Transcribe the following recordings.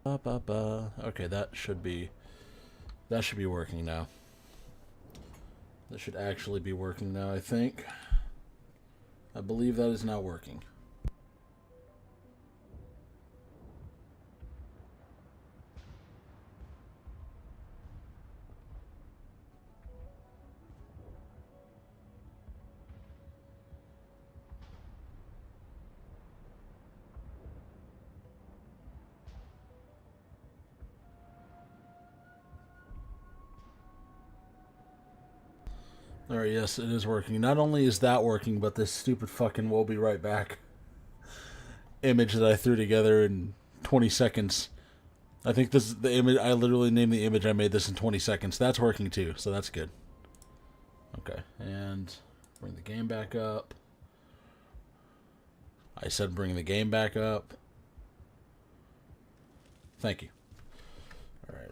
Okay, that should be working now. That should actually be working now, I think. I believe that is now working. Alright, yes, it is working. Not only is that working, but this stupid fucking "we'll be right back" image that I threw together in 20 seconds. I think this is the image. I literally named the image. I made this in 20 seconds. That's working too, so that's good. Okay, and bring the game back up. I said bring the game back up. Thank you. Alright,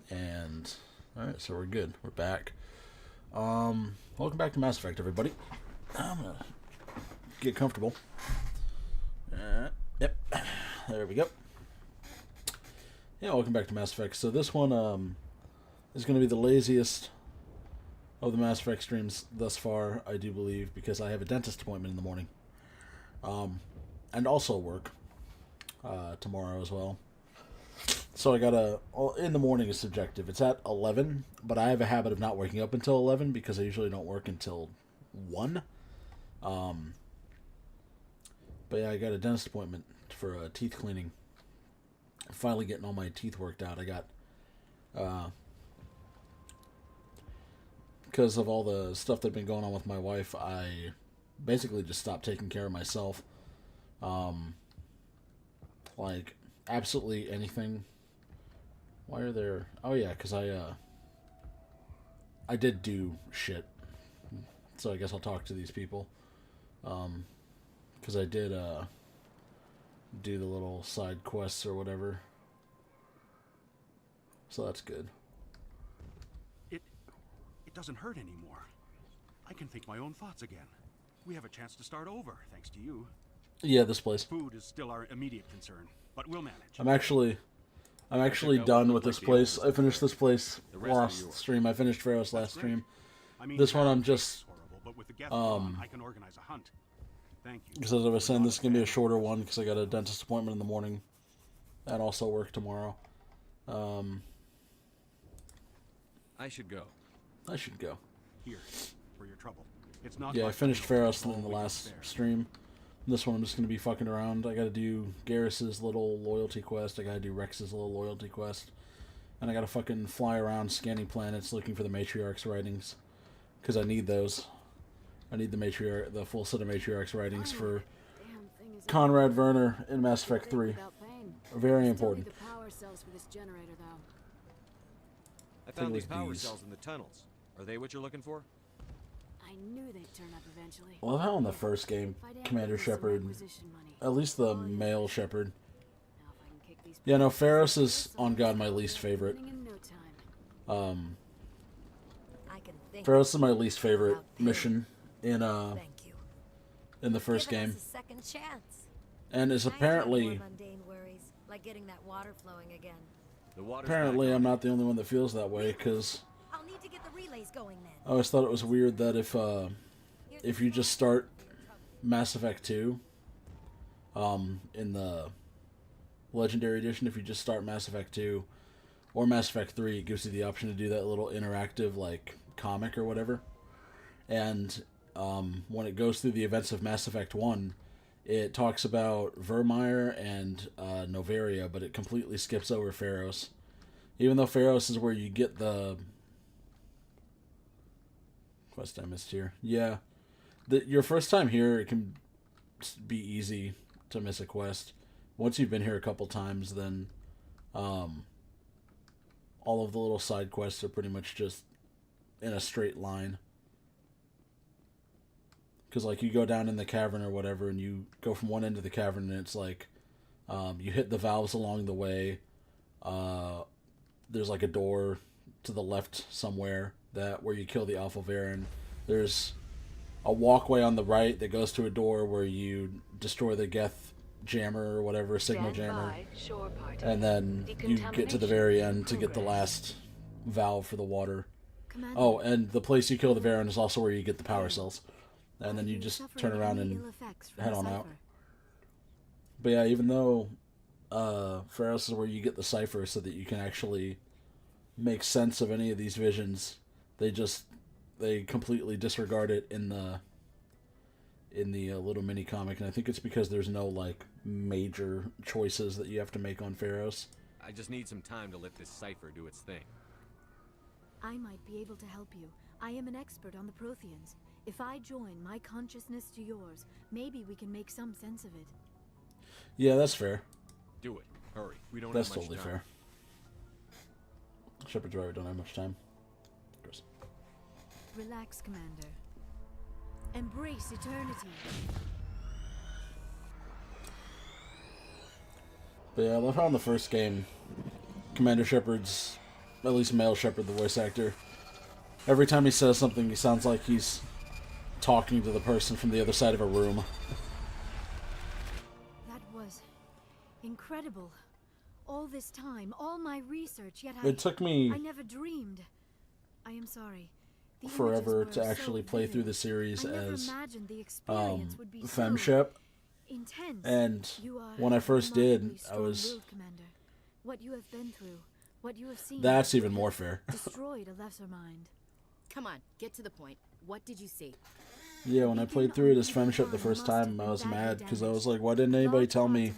and alright, so we're good. We're back. Welcome back to Mass Effect, everybody. I'm gonna get comfortable. Yep, there we go. Yeah, welcome back to Mass Effect. So this one is going to be the laziest of the Mass Effect streams thus far, I do believe, because I have a dentist appointment in the morning. And also work tomorrow as well. So I gotta... Well, in the morning is subjective. It's at 11, but I have a habit of not waking up until 11 because I usually don't work until 1. But yeah, I got a dentist appointment for teeth cleaning. Finally getting all my teeth worked out. I got... because of all the stuff that's been going on with my wife, I basically just stopped taking care of myself. Like, absolutely anything. Why are there... Oh, yeah, because I did do shit. So I guess I'll talk to these people. Because I did do the little side quests or whatever. So that's good. It doesn't hurt anymore. I can think my own thoughts again. We have a chance to start over, thanks to you. Yeah, this place. Food is still our immediate concern, but we'll manage. I'm actually done with this place. I finished this place last stream. I finished Pharos last stream. This one I'm just I can organize a hunt. Thank you. Because as I was saying, this is gonna be a shorter one because I got a dentist appointment in the morning, and also work tomorrow. I should go. Here, for your trouble. It's not. Yeah, I finished Pharos in the last stream. This one I'm just gonna be fucking around. I gotta do Garrus's little loyalty quest. I gotta do Rex's little loyalty quest, and I gotta fucking fly around scanning planets looking for the Matriarch's writings, because I need those. I need the full set of Matriarch's writings for Conrad Werner in Mass Effect 3. Very important. I found these power cells in the tunnels. Are they what you're looking for? I knew they'd turn up eventually. I love how in the first game, Commander Shepard, at least the male Shepard. Yeah, no, Pharos is on God my least favorite. Pharos is my least favorite mission in the first game, and is apparently apparently I'm not the only one that feels that way, because I always thought it was weird that if you just start Mass Effect 2 in the Legendary Edition, if you just start Mass Effect 2 or Mass Effect 3, it gives you the option to do that little interactive like comic or whatever. And when it goes through the events of Mass Effect 1, it talks about Vermeer and Noveria, but it completely skips over Pharos. Even though Pharos is where you get the quest I missed here. Yeah. Your first time here, it can be easy to miss a quest. Once you've been here a couple times, then all of the little side quests are pretty much just in a straight line. Because, like, you go down in the cavern or whatever, and you go from one end of the cavern, and it's like, you hit the valves along the way. There's, like, a door to the left somewhere where you kill the Alpha Varen. There's a walkway on the right that goes to a door where you destroy the Geth jammer or whatever, signal jammer, and then you get to the very end to get the last valve for the water. Commander, Oh, and the place you kill the Baron is also where you get the power cells, and then you just turn around and head on out. But yeah, even though Pharos is where you get the cipher so that you can actually make sense of any of these visions, they completely disregard it in the little mini comic, and I think it's because there's no like major choices that you have to make on Pharos. I just need some time to let this cipher do its thing. I might be able to help you. I am an expert on the Protheans. If I join my consciousness to yours, maybe we can make some sense of it. Yeah, that's fair. Do it. Hurry. We don't That's have much totally time. fair. Shepard's right, we don't have much time. Relax, Commander. Embrace eternity. But yeah, I love how in the first game, Commander Shepard's, at least male Shepard, the voice actor, every time he says something, he sounds like he's talking to the person from the other side of a room. That was incredible. All this time, all my research, yet It took me I never dreamed. I am sorry. The forever images to were actually so play vivid. through the series I never as imagined the experience would be so FemShep, intense. and You are when I first did, remarkably I was... strong-willed, Commander. What you have been through, what you have seen, That's even would more have fair. destroyed a lesser mind. Come on, get to the point. What did you see? Yeah, when I played through it as FemShep the first time, I was mad, because I was like, why didn't anybody tell me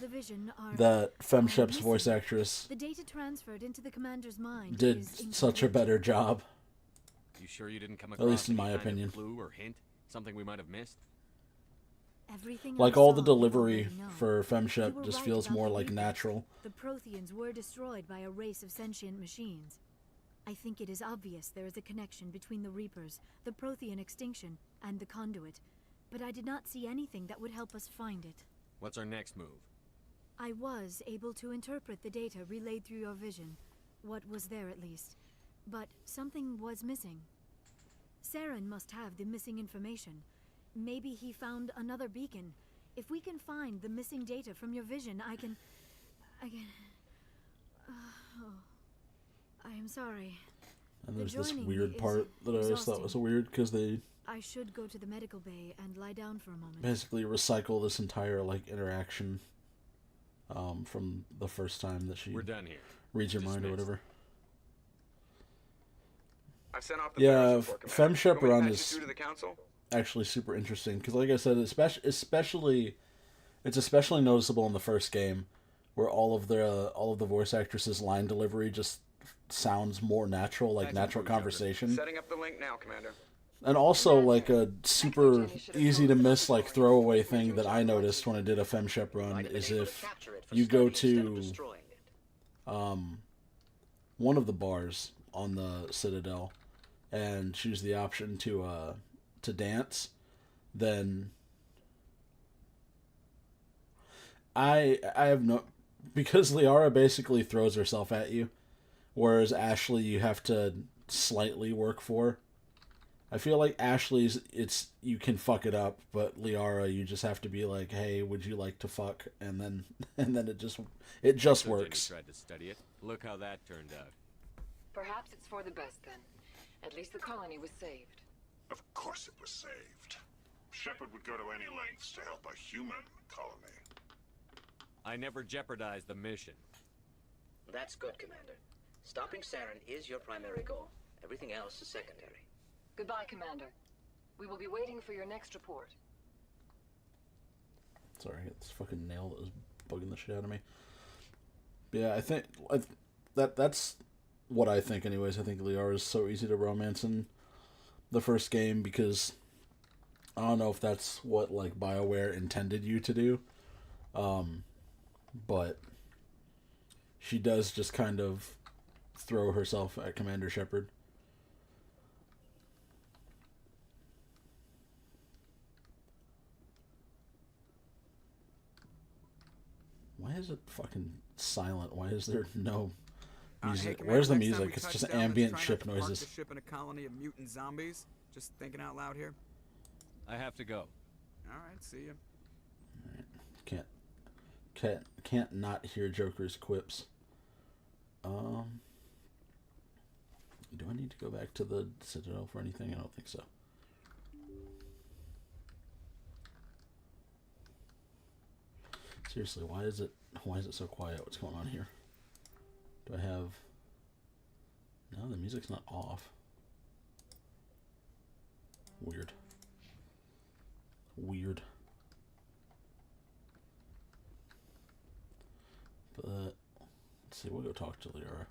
that FemShep's voice actress The data transferred into the commander's mind did is such a incomplete. better job? You sure you didn't come At across least in any my kind of opinion. clue or hint? Something we might have missed? Everything Like, I all saw, the you delivery already know. for You FemShep were just right feels about more the like Reapers. natural. The Protheans were destroyed by a race of sentient machines. I think it is obvious there is a connection between the Reapers, the Prothean extinction, and the Conduit, but I did not see anything that would help us find it. What's our next move? I was able to interpret the data relayed through your vision, what was there at least, but something was missing. Saren must have the missing information. Maybe he found another beacon. If we can find the missing data from your vision, I can... I am sorry. And The there's this joining weird is part that I always thought was exhausting. weird, because they I should go to the medical bay and lie down for a moment. basically recycle this entire, like, interaction from the first time that she We're done here. reads your mind or Dismissed. whatever. I've sent off the Yeah, Pharos report, Commander. FemShep You want me to run patch you is through to the council? actually super interesting, because like I said, especially it's especially noticeable in the first game, where all of the voice actresses' line delivery just sounds more natural, like natural conversation. Setting up the link now, Commander. And also, like, a super easy to miss, like, throwaway thing that I noticed when I did a FemShep run is if you go to one of the bars on the Citadel and choose the option to dance, then I have no... Because Liara basically throws herself at you, whereas Ashley you have to slightly work for. I feel like Ashley's, you can fuck it up, but Liara, you just have to be like, hey, would you like to fuck? And then it just So works. Jenny tried to study it. Look how that turned out. Perhaps it's for the best then. At least the colony was saved. Of course it was saved. Shepard would go to any lengths to help a human colony. I never jeopardized the mission. That's good, Commander. Stopping Saren is your primary goal. Everything else is secondary. Goodbye, Commander. We will be waiting for your next report. Sorry, this fucking nail that was bugging the shit out of me. But yeah, I think that's what I think anyways. I think Liara is so easy to romance in the first game, because I don't know if that's what, like, BioWare intended you to do. But she does just kind of throw herself at Commander Shepard. Why is it fucking silent? Why is there no music? Hey, Where's the next time music? we It's touch just down, let's ambient try not ship to park noises. the ship in a colony of mutant zombies. Just thinking out loud here. I have to go. All right, see ya. Can't Can't not hear Joker's quips. Do I need to go back to the Citadel for anything? I don't think so. Seriously, why is it so quiet? What's going on here? Do I have... No, the music's not off. Weird. Weird. But, let's see, we'll go talk to Liara.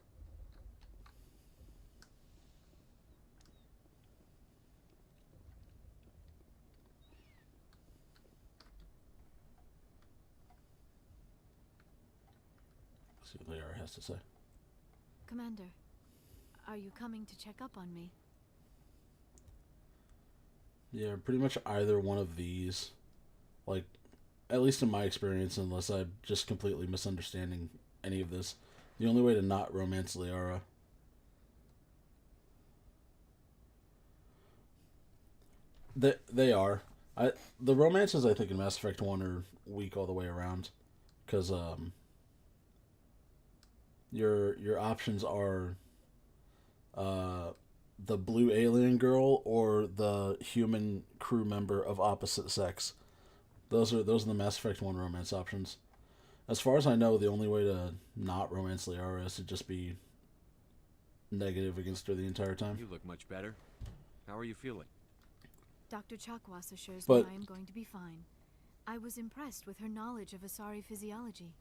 See what Liara has to say. Commander, are you coming to check up on me? Yeah, pretty much either one of these. Like, at least in my experience, unless I'm just completely misunderstanding any of this. The only way to not romance Liara. They are. The romances, I think, in Mass Effect 1 are weak all the way around. Because, your options are the blue alien girl or the human crew member of opposite sex. Those are the Mass Effect 1 romance options. As far as I know, the only way to not romance Liara is to just be negative against her the entire time. You look much better. How are you feeling? Dr. Chakwas assures me I am going to be fine. I was impressed with her knowledge of Asari physiology.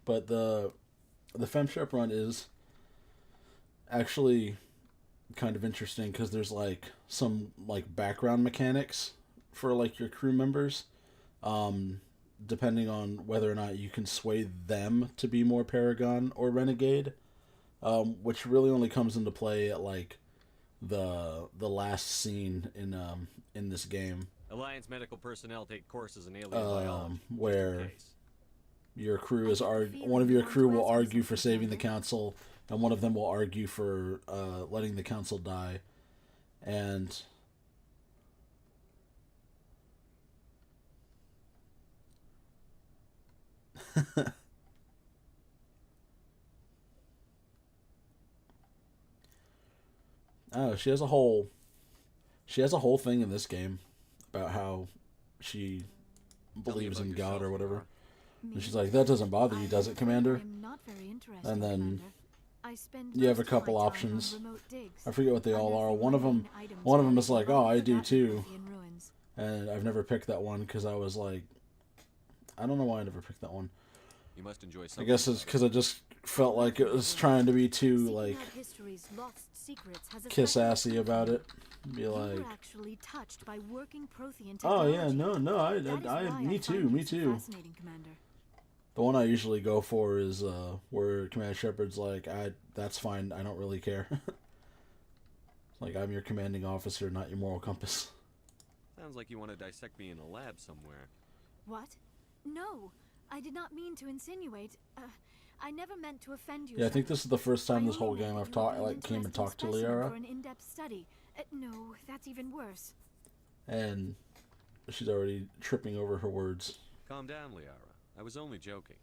But the FemShep run is actually kind of interesting because there's like some like background mechanics for like your crew members, depending on whether or not you can sway them to be more Paragon or Renegade, which really only comes into play at like the last scene in this game. Alliance medical personnel take courses in alien biology. Where your crew is one of your crew will argue for saving the council, and one of them will argue for letting the council die, and oh, she has a whole thing in this game about how she believes in God or whatever. And she's like, that doesn't bother you, does it, Commander? And then you have a couple options. I forget what they all are. One of them is like, oh, I do too. And I've never picked that one because I was like, I don't know why I never picked that one. You must enjoy I guess it's because I just felt like it was trying to be too like kiss-assy about it. Be like, oh yeah, no, I me too. The one I usually go for is where Commander Shepard's like, that's fine, I don't really care. Like, I'm your commanding officer, not your moral compass. Sounds like you want to dissect me in a lab somewhere. What? No, I did not mean to insinuate. I never meant to offend you. Yeah, I think this is the first time this whole game I've came and talked to Liara. For an in-depth study. No, that's even worse. And she's already tripping over her words. Calm down, Liara. I was only joking.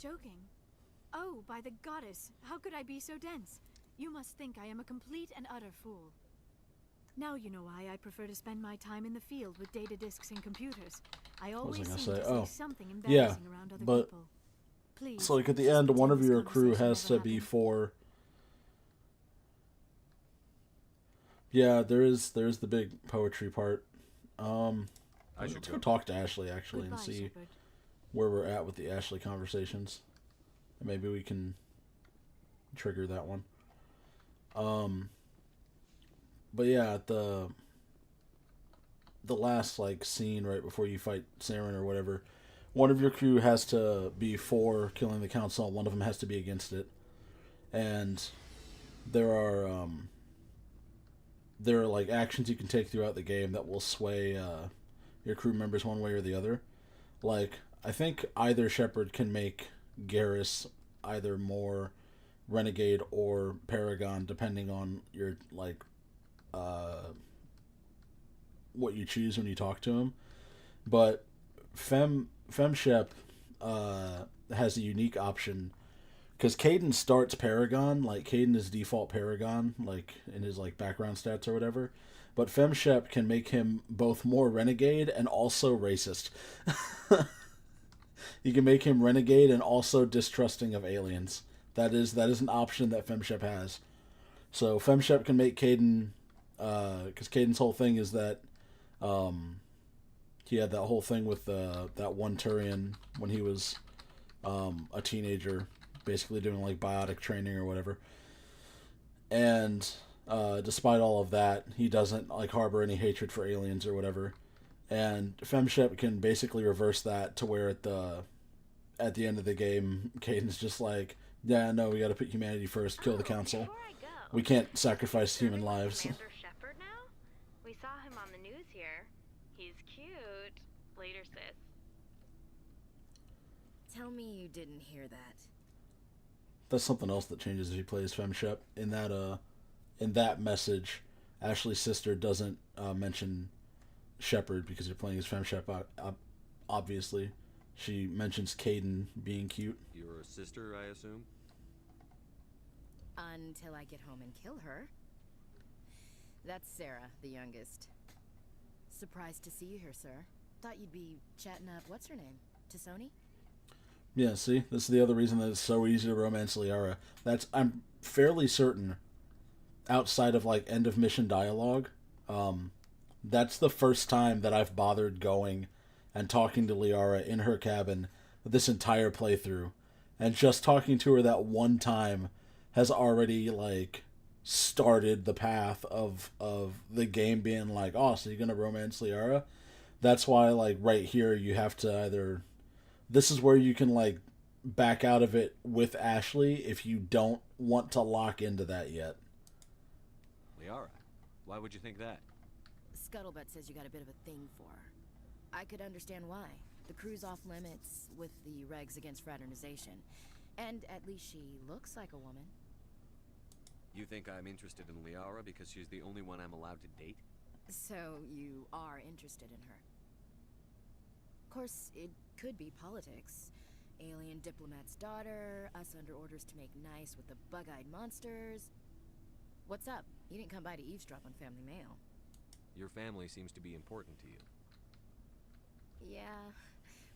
Joking? Oh, by the goddess, how could I be so dense? You must think I am a complete and utter fool. Now you know why I prefer to spend my time in the field with data disks and computers. I always seem to say something embarrassing around other people. Please. So like at the end, one of your crew has to be for. Yeah, there's the big poetry part. Let's go talk to Ashley actually. Goodbye, and see Shepard. Where we're at with the Ashley conversations. And maybe we can trigger that one. But yeah, the last like scene right before you fight Saren or whatever, one of your crew has to be for killing the council, and one of them has to be against it. And there are like actions you can take throughout the game that will sway your crew members one way or the other. Like, I think either Shepard can make Garrus either more Renegade or Paragon, depending on your like what you choose when you talk to him. But FemShep has a unique option. Because Caden starts Paragon, like Caden is default Paragon, like in his like background stats or whatever. But FemShep can make him both more renegade and also racist. You can make him renegade and also distrusting of aliens. That is an option that FemShep has. So FemShep can make Caden, because Caden's whole thing is that he had that whole thing with that one Turian when he was a teenager, basically doing like biotic training or whatever. And despite all of that, he doesn't like harbor any hatred for aliens or whatever. And FemShep can basically reverse that to where at the end of the game, Caden's just like, yeah, no, we got to put humanity first, kill the council. We can't sacrifice human lives. Commander Shepard now? We saw him on the news here. He's cute. Later, sis. Tell me you didn't hear that. That's something else that changes if you play as FemShep. In that message, Ashley's sister doesn't mention Shepard because you're playing as FemShep, obviously. She mentions Caden being cute. Your sister, I assume? Until I get home and kill her. That's Sarah, the youngest. Surprised to see you here, sir. Thought you'd be chatting up, what's her name? Xsanity? Yeah, see? This is the other reason that it's so easy to romance Liara. I'm fairly certain, outside of, like, end of mission dialogue, that's the first time that I've bothered going and talking to Liara in her cabin this entire playthrough. And just talking to her that one time has already, like, started the path of the game being like, oh, so you're gonna romance Liara? That's why, like, right here you have to either... This is where you can, like, back out of it with Ashley if you don't want to lock into that yet. Liara? Why would you think that? Scuttlebutt says you got a bit of a thing for her. I could understand why. The crew's off limits with the regs against fraternization. And at least she looks like a woman. You think I'm interested in Liara because she's the only one I'm allowed to date? So you are interested in her. Of course, it could be politics. Alien diplomat's daughter, us under orders to make nice with the bug-eyed monsters. What's up? You didn't come by to eavesdrop on family mail. Your family seems to be important to you. Yeah,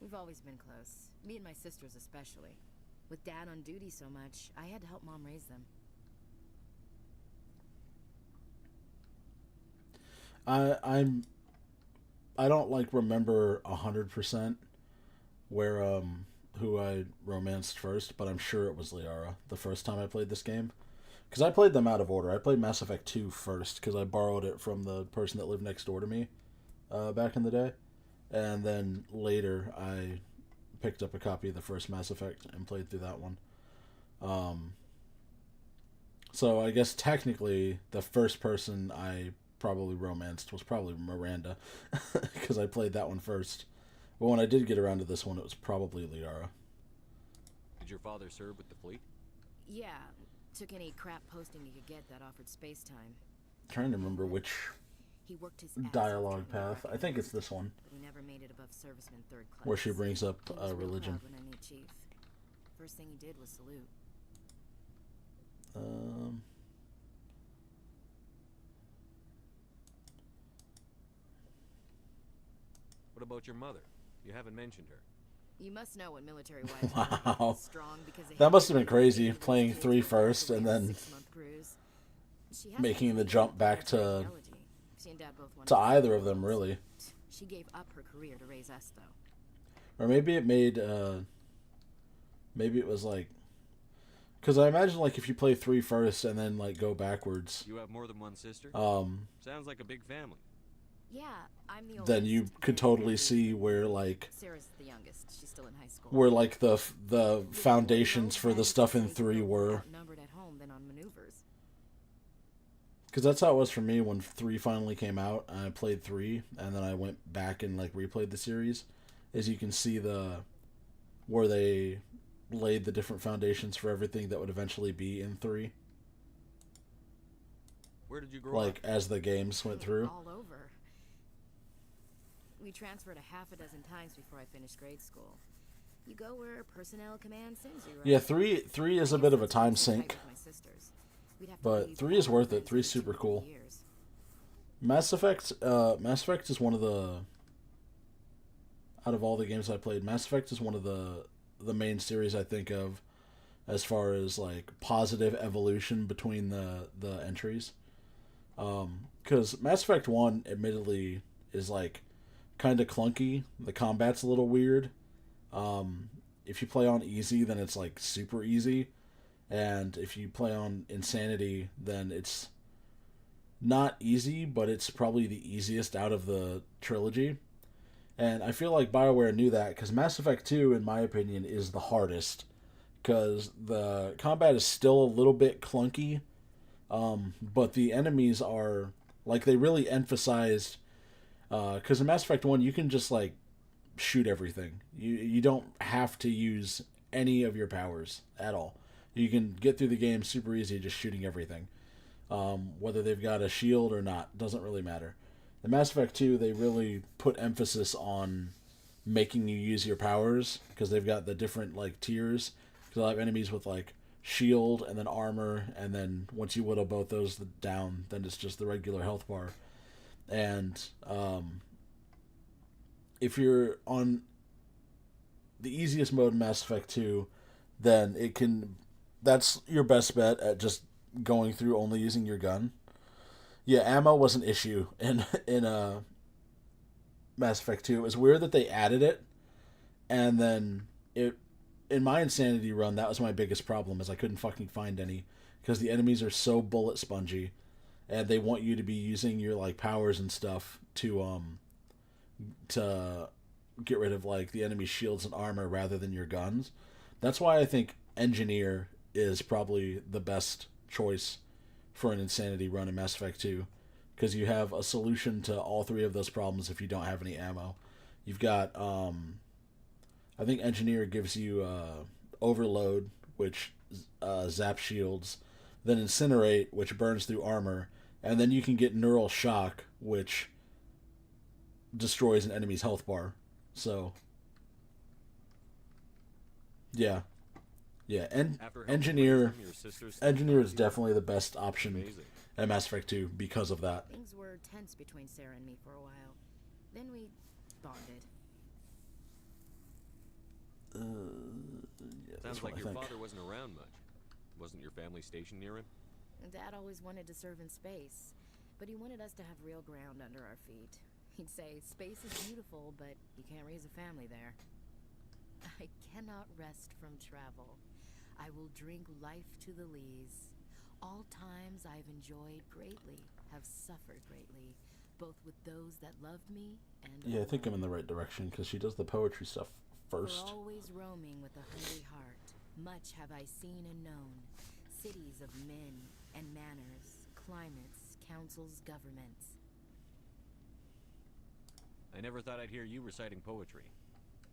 we've always been close. Me and my sisters especially. With Dad on duty so much, I had to help Mom raise them. I don't like remember 100% where who I romanced first, but I'm sure it was Liara the first time I played this game. Because I played them out of order. I played Mass Effect 2 first, because I borrowed it from the person that lived next door to me back in the day. And then later, I picked up a copy of the first Mass Effect and played through that one. So I guess technically, the first person I probably romanced was probably Miranda, because I played that one first. But when I did get around to this one, it was probably Liara. Did your father serve with the fleet? Yeah, took any crap posting he could get that offered space time. Trying to remember which he worked his dialogue path. I think it's this one. But he never made it above serviceman third class. Where she brings up religion. When I knew Chief. First thing he did was salute. What about your mother? You haven't mentioned her. You must know what military wives Wow. strong because That must have been crazy, playing 3 first and then making the jump back to either of them, really. She gave up her career to raise us, though. Or maybe it made, maybe it was like, because I imagine, like, if you play 3 first and then, like, go backwards. You have more than one sister? Sounds like a big family. Yeah, I'm the oldest. Then you could totally see where, like, Sarah's the youngest. She's still in high school. Where, like, the foundations for the stuff in 3 were. Outnumbered at home than on maneuvers. Because that's how it was for me when 3 finally came out. I played 3, and then I went back and, like, replayed the series. As you can see where they laid the different foundations for everything that would eventually be in 3. Where did you grow up? Like, as the games went through. All over. We transferred a half a dozen times before I finished grade school. You You go where personnel command sends you, right? Yeah, three is a bit of a time sink, but 3 is worth it. 3 is super cool. Mass Effect is one of the, out of all the games I played, Mass Effect is one of the main series I think of as far as like positive evolution between the entries. Because Mass Effect 1 admittedly is like kind of clunky. The combat's a little weird. If you play on easy, then it's like super easy, and if you play on Insanity, then it's not easy, but it's probably the easiest out of the trilogy. And I feel like BioWare knew that, because Mass Effect 2, in my opinion, is the hardest, because the combat is still a little bit clunky, but the enemies are, like, they really emphasized, because in Mass Effect 1, you can just, like, shoot everything. You don't have to use any of your powers at all. You can get through the game super easy just shooting everything. Whether they've got a shield or not, doesn't really matter. In Mass Effect 2, they really put emphasis on making you use your powers, because they've got the different like tiers. Because they'll have enemies with like shield and then armor, and then once you whittle both those down, then it's just the regular health bar. And if you're on the easiest mode in Mass Effect 2, then that's your best bet at just going through only using your gun. Yeah, ammo was an issue in Mass Effect 2. It was weird that they added it, and then in my Insanity run, that was my biggest problem, is I couldn't fucking find any, because the enemies are so bullet spongy, and they want you to be using your like powers and stuff to get rid of like the enemy shields and armor rather than your guns. That's why I think Engineer is probably the best choice for an Insanity run in Mass Effect 2, because you have a solution to all 3 of those problems if you don't have any ammo. You've got I think Engineer gives you Overload, which zaps shields, then Incinerate, which burns through armor, and then you can get Neural Shock, which destroys an enemy's health bar. So yeah, and Engineer is definitely the best option at Mass Effect 2 because of that. Things were tense between Sarah and me for a while. Then we bonded. Yeah, sounds like your father wasn't around much. Wasn't your family stationed near him? Dad always wanted to serve in space, but he wanted us to have real ground under our feet. He'd say, space is beautiful, but you can't raise a family there. I cannot rest from travel. I will drink life to the lees. All times I've enjoyed greatly, have suffered greatly, both with those that loved me and yeah, I think I'm in the right direction, because she does the poetry stuff first. For always roaming with a hungry heart, much have I seen and known, cities of men and manners, climates, councils, governments. I never thought I'd hear you reciting poetry.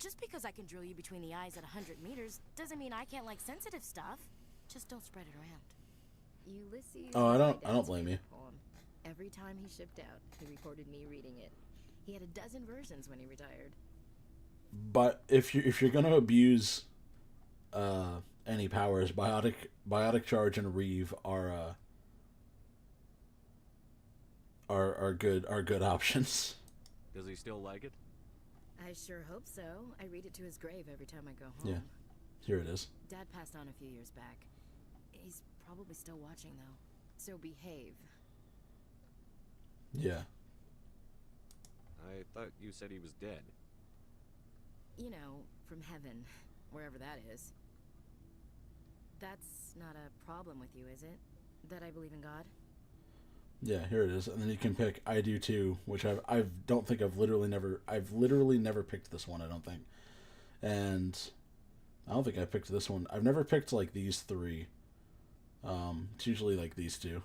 Just because I can drill you between the eyes at 100 meters doesn't mean I can't like sensitive stuff. Just don't spread it around. Ulysses. Oh, I don't blame you. Poem. Every time he shipped out, he recorded me reading it. He had a dozen versions when he retired. But if you're gonna abuse any powers, biotic charge and Reeve are good options. Does he still like it? I sure hope so. I read it to his grave every time I go home. Yeah, here it is. Dad passed on a few years back. He's probably still watching, though. So behave. Yeah. I thought you said he was dead. You know, from heaven, wherever that is. That's not a problem with you, is it? That I believe in God? Yeah, here it is. And then you can pick I do too, which I don't think I've literally never picked this one, I don't think. And I don't think I picked this one. I've never picked like these 3. It's usually like these 2.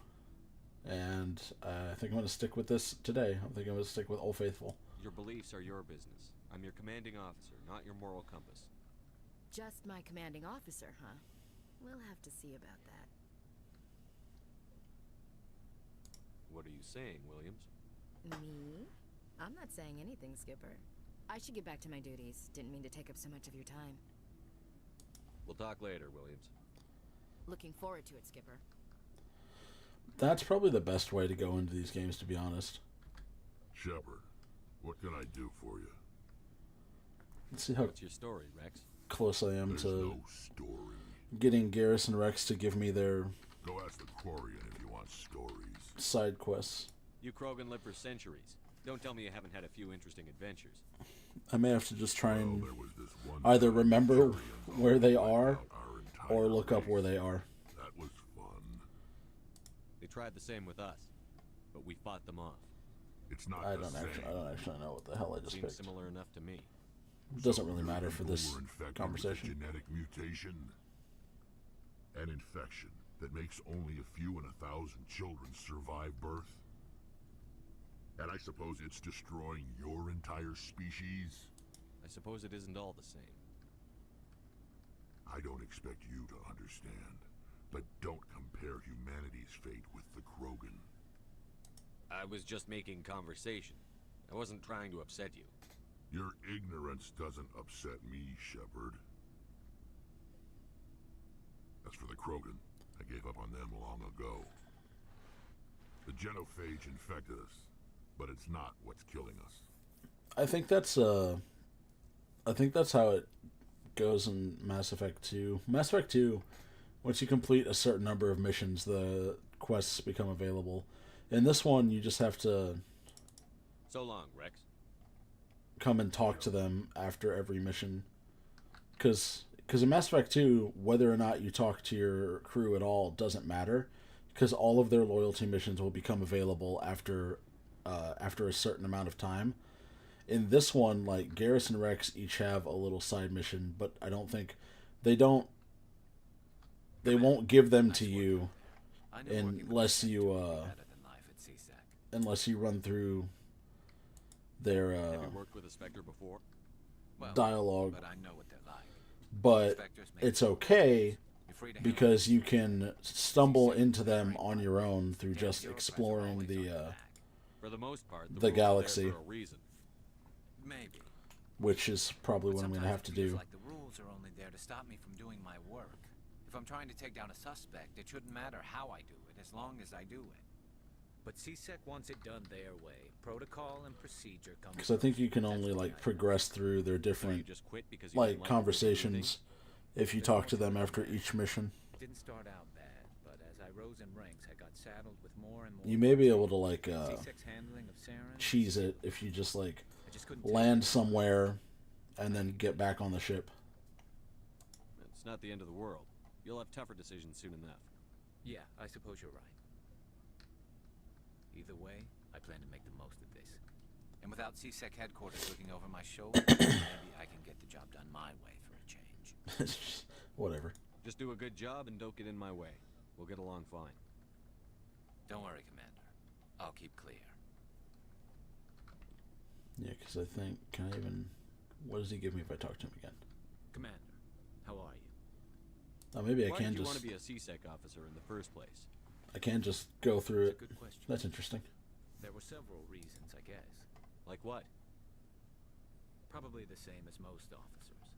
And I think I'm going to stick with this today. I think I'm going to stick with Old Faithful. Your beliefs are your business. I'm your commanding officer, not your moral compass. Just my commanding officer, huh? We'll have to see about that. What are you saying, Williams? Me? I'm not saying anything, Skipper. I should get back to my duties. Didn't mean to take up so much of your time. We'll talk later, Williams. Looking forward to it, Skipper. That's probably the best way to go into these games, to be honest. Shepard, what can I do for you? Let's see how What's your story, Rex? close I am There's to no story. getting Garrus and Rex to give me their Go ask the Quarian if you want stories. side quests. You Krogan live for centuries. Don't tell me you haven't had a few interesting adventures. I may have to just try and There was this one either time remember Quarians where they wiped are out our entire or look up race. where they are. That was fun. They tried the same with us, but we fought them off. It's not I the don't same. actually know what the hell I just Seems picked. similar enough to me. It doesn't So really your matter for people this were infected conversation. With a genetic mutation. An infection that makes only a few in 1,000 children survive birth. And I suppose it's destroying your entire species? I suppose it isn't all the same. I don't expect you to understand, but don't compare humanity's fate with the Krogan. I was just making conversation. I wasn't trying to upset you. Your ignorance doesn't upset me, Shepard. As for the Krogan, I gave up on them long ago. The genophage infected us, but it's not what's killing us. I think that's how it goes in Mass Effect 2. Mass Effect 2, once you complete a certain number of missions, the quests become available. In this one, you just have to So long, Rex. come and talk to them after every mission. Because in Mass Effect 2, whether or not you talk to your crew at all doesn't matter, because all of their loyalty missions will become available after a certain amount of time. In this one, like, Garrus and Rex each have a little side mission, but I don't think they won't give them to you unless you run through their Have you worked with a Spectre before? dialogue. But I know what they're like. But Spectres make it's you okay You're free to because you can stumble into them on your own through just exploring For the most part, the rules are there galaxy, for a reason. Maybe. which is probably what I'm going to have to Sometimes it feels do. like the rules are only there to stop me from doing my work. If I'm trying to take down a suspect, it shouldn't matter how I do it, as long as I do it. But CSEC wants it done their way. Protocol and procedure come Because I think you can only like progress through their different just quit because you like didn't like conversations if you talk to them after each mission. Didn't start out bad, but as I rose in ranks, I got saddled with more and more. You may be able to like CSEC's handling of Saren, cheese it if you just like I just couldn't land somewhere and then get back on the ship. It's not the end of the world. You'll have tougher decisions soon enough. Yeah, I suppose you're right. Either way, I plan to make the most of this. And without CSEC headquarters looking over my shoulder, maybe I can get the job done my way for a change. Whatever. Just do a good job and don't get in my way. We'll get along fine. Don't worry, Commander. I'll keep clear. Yeah, because I think, can I even, what does he give me if I talk to him again? Commander, how are you? Oh, maybe I Why can did you just, want to be a CSEC officer in the first place? I can just go through it. That's a good question. That's interesting. There were several reasons, I guess. Like what? Probably the same as most officers.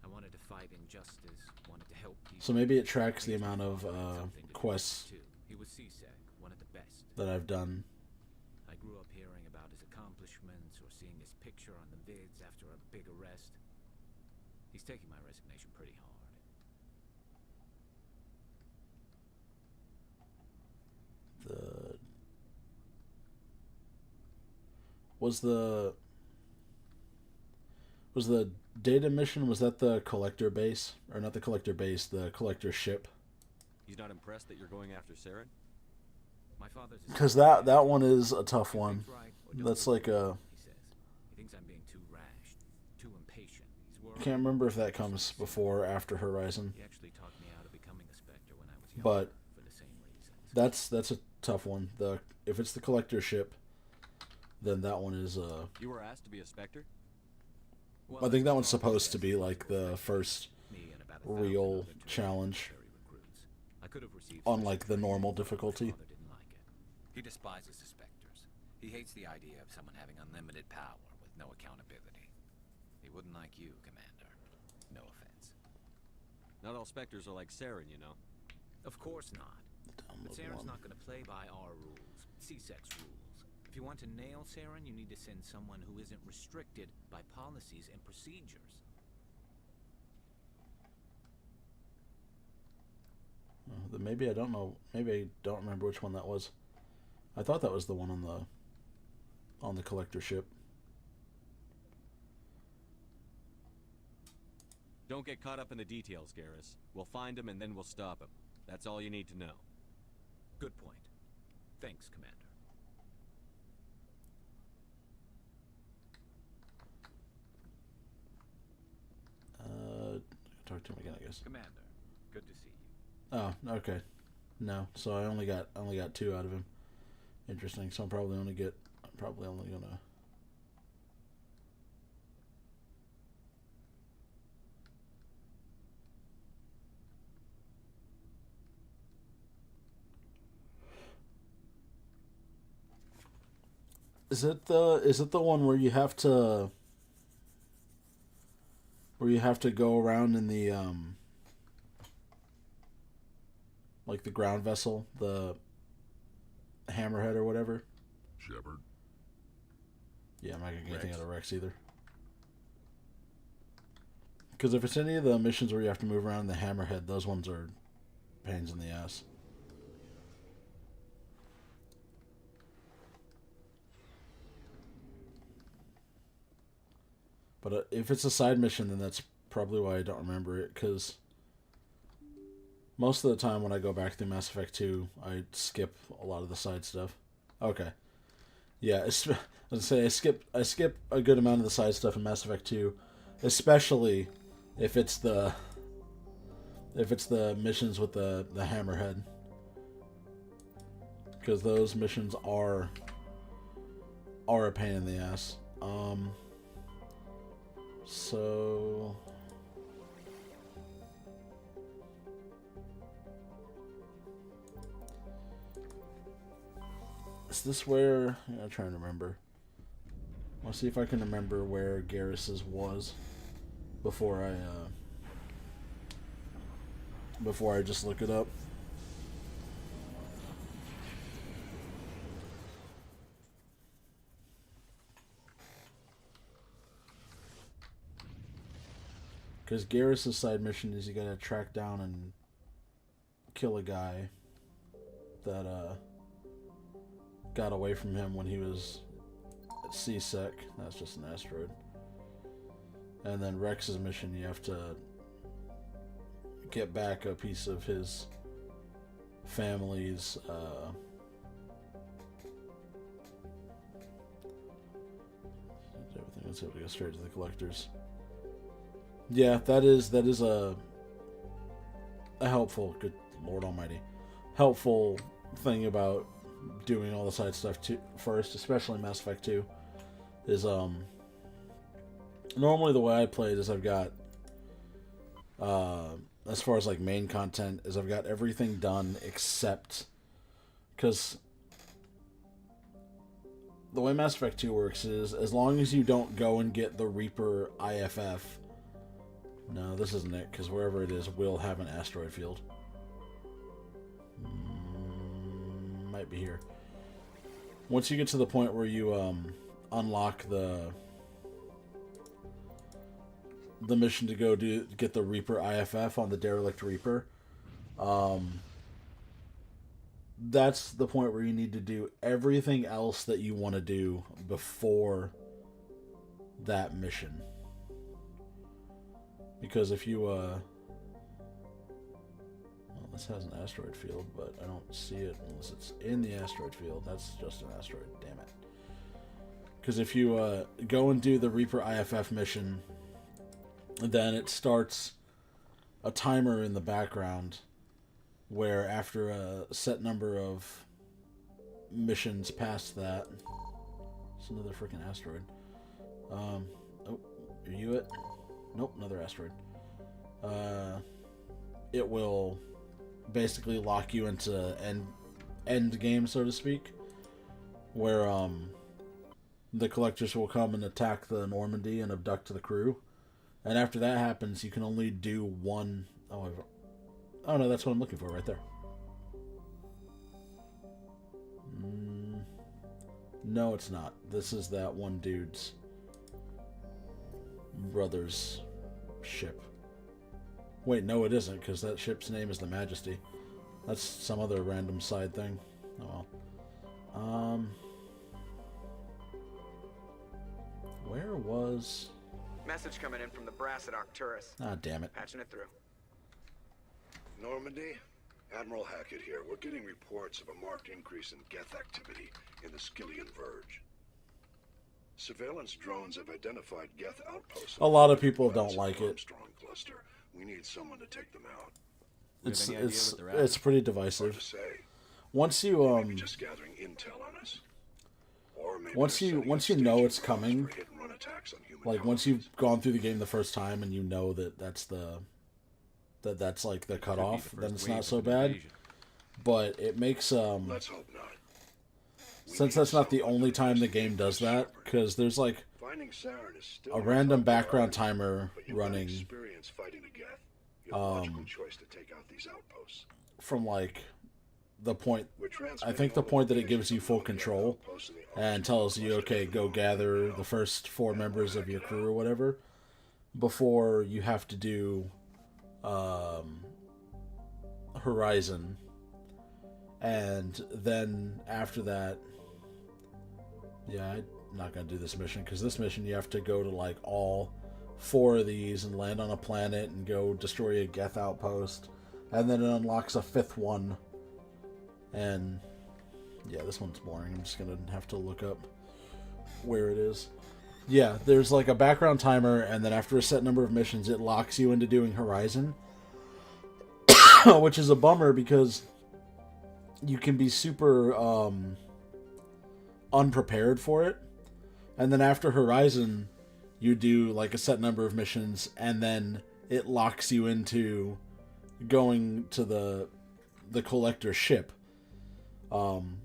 I wanted to fight injustice, wanted to help people. So maybe it tracks the amount of quests He was CSEC, one of the best. that I've done. I grew up hearing about his accomplishments or seeing his picture on the vids after a big arrest. He's taking my resignation pretty hard. Was the data mission, was that the collector base? Or not the collector base, the collector ship? He's not impressed that you're going after Saren? My father's Because that one is a tough one. That's like a... He says. He thinks I'm being too rash, too impatient. He's I worried. can't remember if that comes before or after Horizon. He actually talked me out of becoming a Spectre when I was young. But for the same reasons. that's a tough one. If it's the collector ship, then that one is You were asked to be a Spectre? I think that one's supposed to be like the first real challenge on like the normal difficulty. He despises the Spectres. He hates the idea of someone having unlimited power with no accountability. He wouldn't like you, Commander. No offense. Not all Spectres are like Saren, you know. Of course not. But Saren's not going to play by our rules, C-Sec's rules. If you want to nail Saren, you need to send someone who isn't restricted by policies and procedures. Then maybe I don't know. Maybe I don't remember which one that was. I thought that was the one on the collector ship. Don't get caught up in the details, Garrus. We'll find him and then we'll stop him. That's all you need to know. Good point. Thanks, Commander. Talk to him again, I guess. Commander, good to see you. Oh, okay. No, so I only got 2 out of him. Interesting. So I'm probably only gonna. Is it the one where you have to go around in the like the ground vessel, the Hammerhead or whatever? Shepard. Yeah, I'm not gonna get anything out of Rex either. Because if it's any of the missions where you have to move around the Hammerhead, those ones are pains in the ass. But if it's a side mission, then that's probably why I don't remember it, because most of the time when I go back to Mass Effect 2, I skip a lot of the side stuff. Okay. Yeah, I skip a good amount of the side stuff in Mass Effect 2, especially if it's the missions with the Hammerhead. Because those missions are a pain in the ass. So is this where I'm trying to remember. I'll see if I can remember where Garrus's was before I just look it up. Because Garrus' side mission is you gotta track down and kill a guy that got away from him when he was at C-Sec. That's just an asteroid. And then Rex's mission, you have to get back a piece of his family's everything. Let's see if we go straight to the collectors. Yeah, that is a helpful, good Lord Almighty, helpful thing about doing all the side stuff first, especially Mass Effect 2, is normally the way I play it is I've got as far as like main content is I've got everything done except because the way Mass Effect 2 works is as long as you don't go and get the Reaper IFF. No, this isn't it, because wherever it is will have an asteroid field. Might be here. Once you get to the point where you unlock the mission to go get the Reaper IFF on the Derelict Reaper, that's the point where you need to do everything else that you want to do before that mission. Because if you, well, this has an asteroid field, but I don't see it unless it's in the asteroid field. That's just an asteroid, damn it. Because if you go and do the Reaper IFF mission, then it starts a timer in the background where after a set number of missions past that, it's another freaking asteroid. Oh, are you it? Nope, another asteroid. It will basically lock you into end game, so to speak, where the collectors will come and attack the Normandy and abduct the crew. And after that happens, you can only do one Oh no, that's what I'm looking for right there. No, it's not. This is that one dude's brother's ship. Wait, no, it isn't, because that ship's name is the Majesty. That's some other random side thing. Oh well. Where was... Message coming in from the brass at Arcturus. Ah, damn it. Patching it through. Normandy? Admiral Hackett here. We're getting reports of a marked increase in Geth activity in the Skillian Verge. Surveillance drones have identified Geth outposts. A lot of people don't like it. Cluster. We need someone to take them out. It's pretty divisive. Once you Maybe just gathering intel on us. Or maybe once you know it's coming, like once you've gone through the game the first time and you know that that's like the cutoff, then it's not so bad. But it makes Let's hope not. Since that's not the only time the game does that, because there's like a random background timer running from like the point, I think the point that it gives you full control and tells you, okay, go gather the first 4 members of your crew or whatever, before you have to do Horizon. And then after that, yeah, I'm not going to do this mission, because this mission you have to go to like all 4 of these and land on a planet and go destroy a Geth outpost, and then it unlocks a 5th one. And yeah, this one's boring. I'm just going to have to look up where it is. Yeah, there's like a background timer, and then after a set number of missions it locks you into doing Horizon, which is a bummer because you can be super unprepared for it, and then after Horizon you do like a set number of missions, and then it locks you into going to the collector ship, and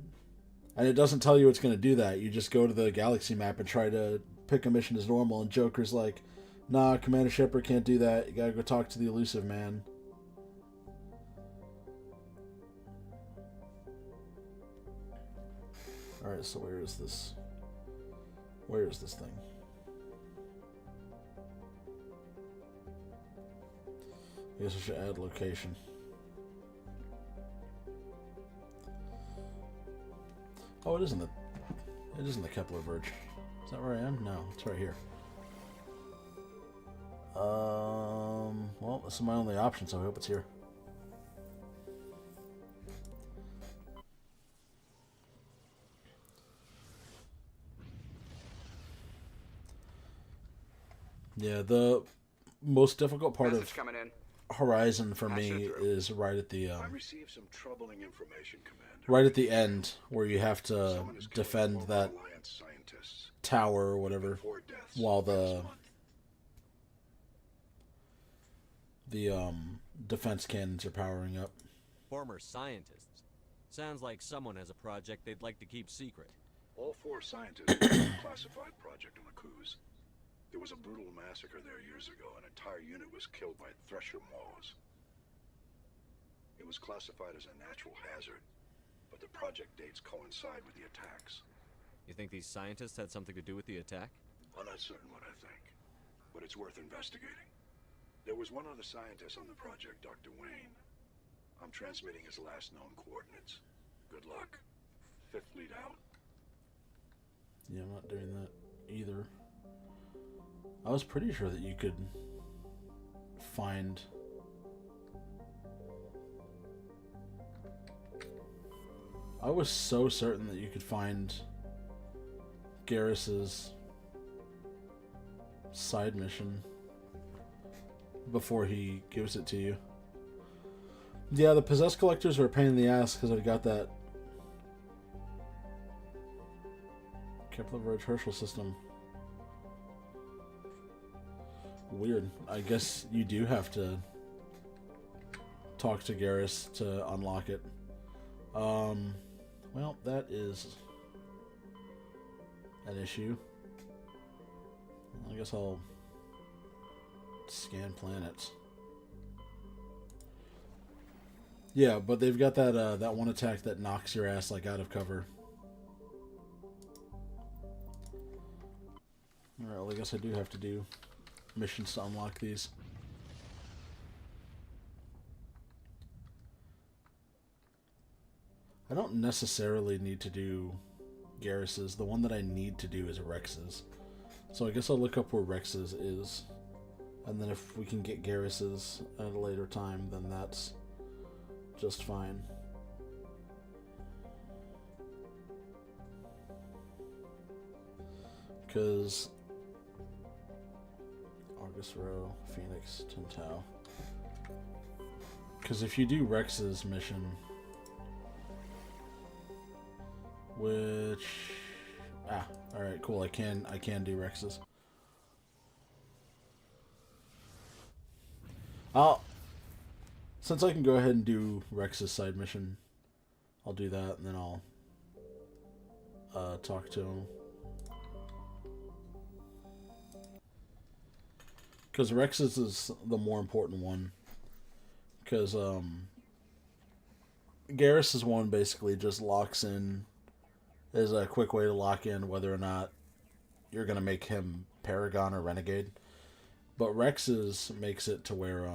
it doesn't tell you it's going to do that. You just go to the galaxy map and try to pick a mission as normal, and Joker's like, nah, Commander Shepard can't do that, you gotta go talk to the elusive man. Alright, so where is this? Where is this thing? I guess I should add location. Oh, it isn't the Kepler Verge. Is that where I am? No, it's right here. Well, this is my only option, so I hope it's here. Yeah, the most difficult part of Horizon for me is right at the right at the end, where you have to defend that tower or whatever while the defense cannons are powering up. Former scientists. Sounds like someone has a project they'd like to keep secret. All 4 scientists worked on a classified project on the Kuz. There was a brutal massacre there years ago. An entire unit was killed by thresher maws. It was classified as a natural hazard, but the project dates coincide with the attacks. You think these scientists had something to do with the attack? I'm not certain what I think, but it's worth investigating. There was one other scientist on the project, Dr. Wayne. I'm transmitting his last known coordinates. Good luck. 5th lead out. Yeah, I'm not doing that either. I was pretty sure that you could find... I was so certain that you could find Garrus's side mission before he gives it to you. Yeah, the possessed collectors are a pain in the ass because I've got that Kepler Verge Herschel system. Weird. I guess you do have to talk to Garrus to unlock it. Well, that is an issue. I guess I'll scan planets. Yeah, but they've got that that one attack that knocks your ass like out of cover. Alright, well I guess I do have to do missions to unlock these. I don't necessarily need to do Garrus's. The one that I need to do is Rex's. So I guess I'll look up where Rex's is. And then if we can get Garrus's at a later time, then that's just fine. Because August Row, Phoenix, Tintau. Because if you do Rex's mission, which alright, cool. I can do Rex's. Since I can go ahead and do Rex's side mission, I'll do that and then I'll talk to him. Because Rex's is the more important one. Because Garrus's one basically just locks in, is a quick way to lock in whether or not you're going to make him Paragon or Renegade. But Rex's makes it to where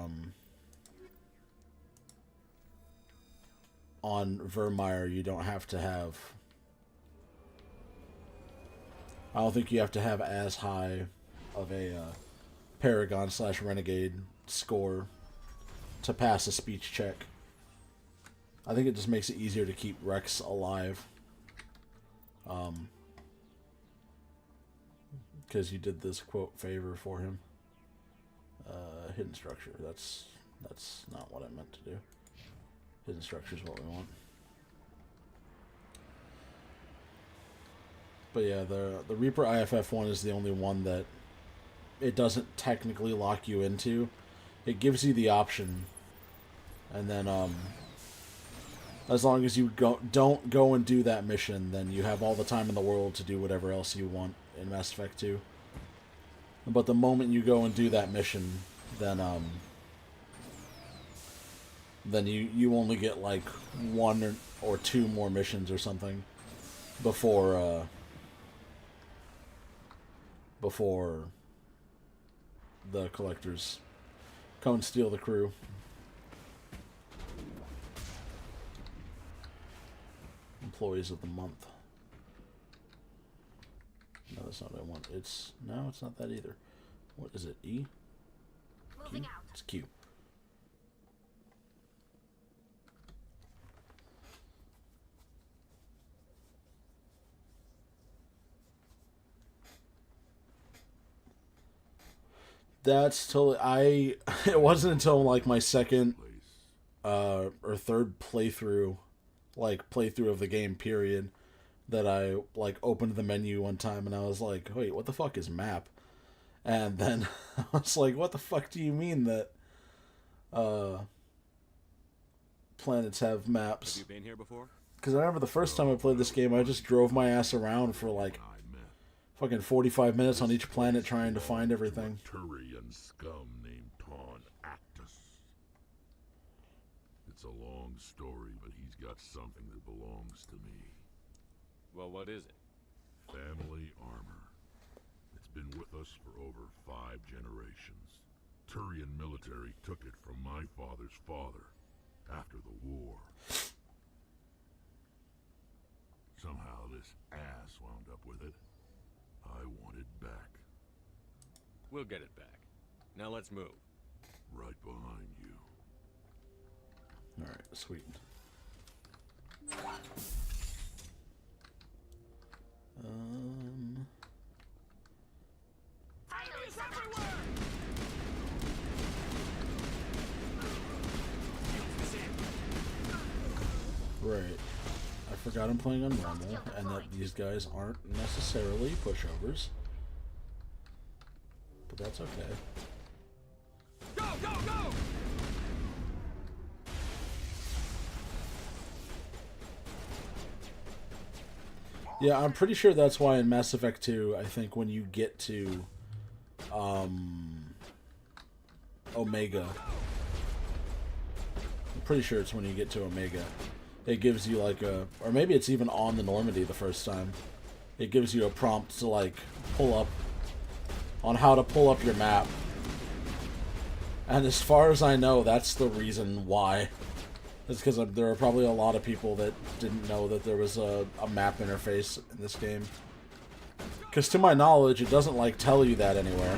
on Vermeer you don't have to have, I don't think you have to have as high of a Paragon / Renegade score to pass a speech check. I think it just makes it easier to keep Rex alive. Because you did this quote favor for him. Hidden structure. That's not what I meant to do. Hidden structure is what we want. But yeah, the Reaper IFF one is the only one that it doesn't technically lock you into. It gives you the option, and then as long as you don't go and do that mission, then you have all the time in the world to do whatever else you want in Mass Effect 2. But the moment you go and do that mission, then you only get like 1 or 2 more missions or something before the collectors come and steal the crew. Employees of the month. No, that's not what I want. It's not that either. What is it? E? Q? It's Q. That's totally. It wasn't until like my second or third playthrough of the game period that I like opened the menu one time and I was like, wait, what the fuck is map? And then I was like, what the fuck do you mean that planets have maps? Have you been here before? Because I remember the first time I played this game, I just drove my ass around for like fucking 45 minutes on each planet trying to find everything. Turian scum named Taun Actus. It's a long story, but he's got something that belongs to me. Well, what is it? Family armor. It's been with us for over 5 generations. Turian military took it from my father's father after the war. Somehow this ass wound up with it. I want it back. We'll get it back. Now let's move. Right behind you. Alright, sweet. Right. I forgot I'm playing on normal, and that these guys aren't necessarily pushovers. But that's okay. Go, go, go! Yeah, I'm pretty sure that's why in Mass Effect 2, I think when you get to Omega, I'm pretty sure it's when you get to Omega. It gives you like a, or maybe it's even on the Normandy the first time. It gives you a prompt to like pull up, on how to pull up your map. And as far as I know, that's the reason why. It's because there are probably a lot of people that didn't know that there was a map interface in this game. Because to my knowledge, it doesn't like tell you that anywhere.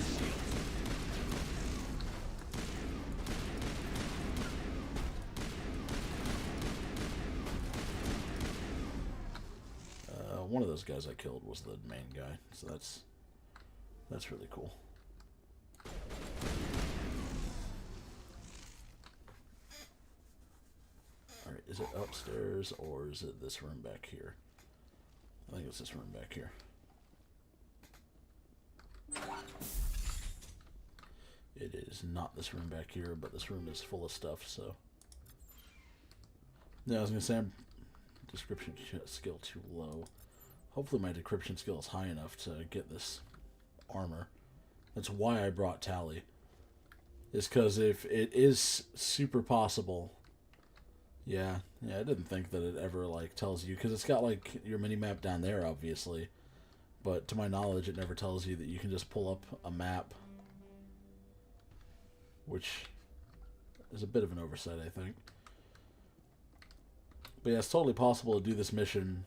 One of those guys I killed was the main guy, so that's really cool. Alright, is it upstairs or is it this room back here? I think it's this room back here. It is not this room back here, but this room is full of stuff, so... Yeah, I was gonna say, description skill too low. Hopefully my decryption skill is high enough to get this armor. That's why I brought Tally. Is because if it is super possible... Yeah, I didn't think that it ever, like, tells you... Because it's got, like, your mini-map down there, obviously. But to my knowledge, it never tells you that you can just pull up a map. Which is a bit of an oversight, I think. But yeah, it's totally possible to do this mission...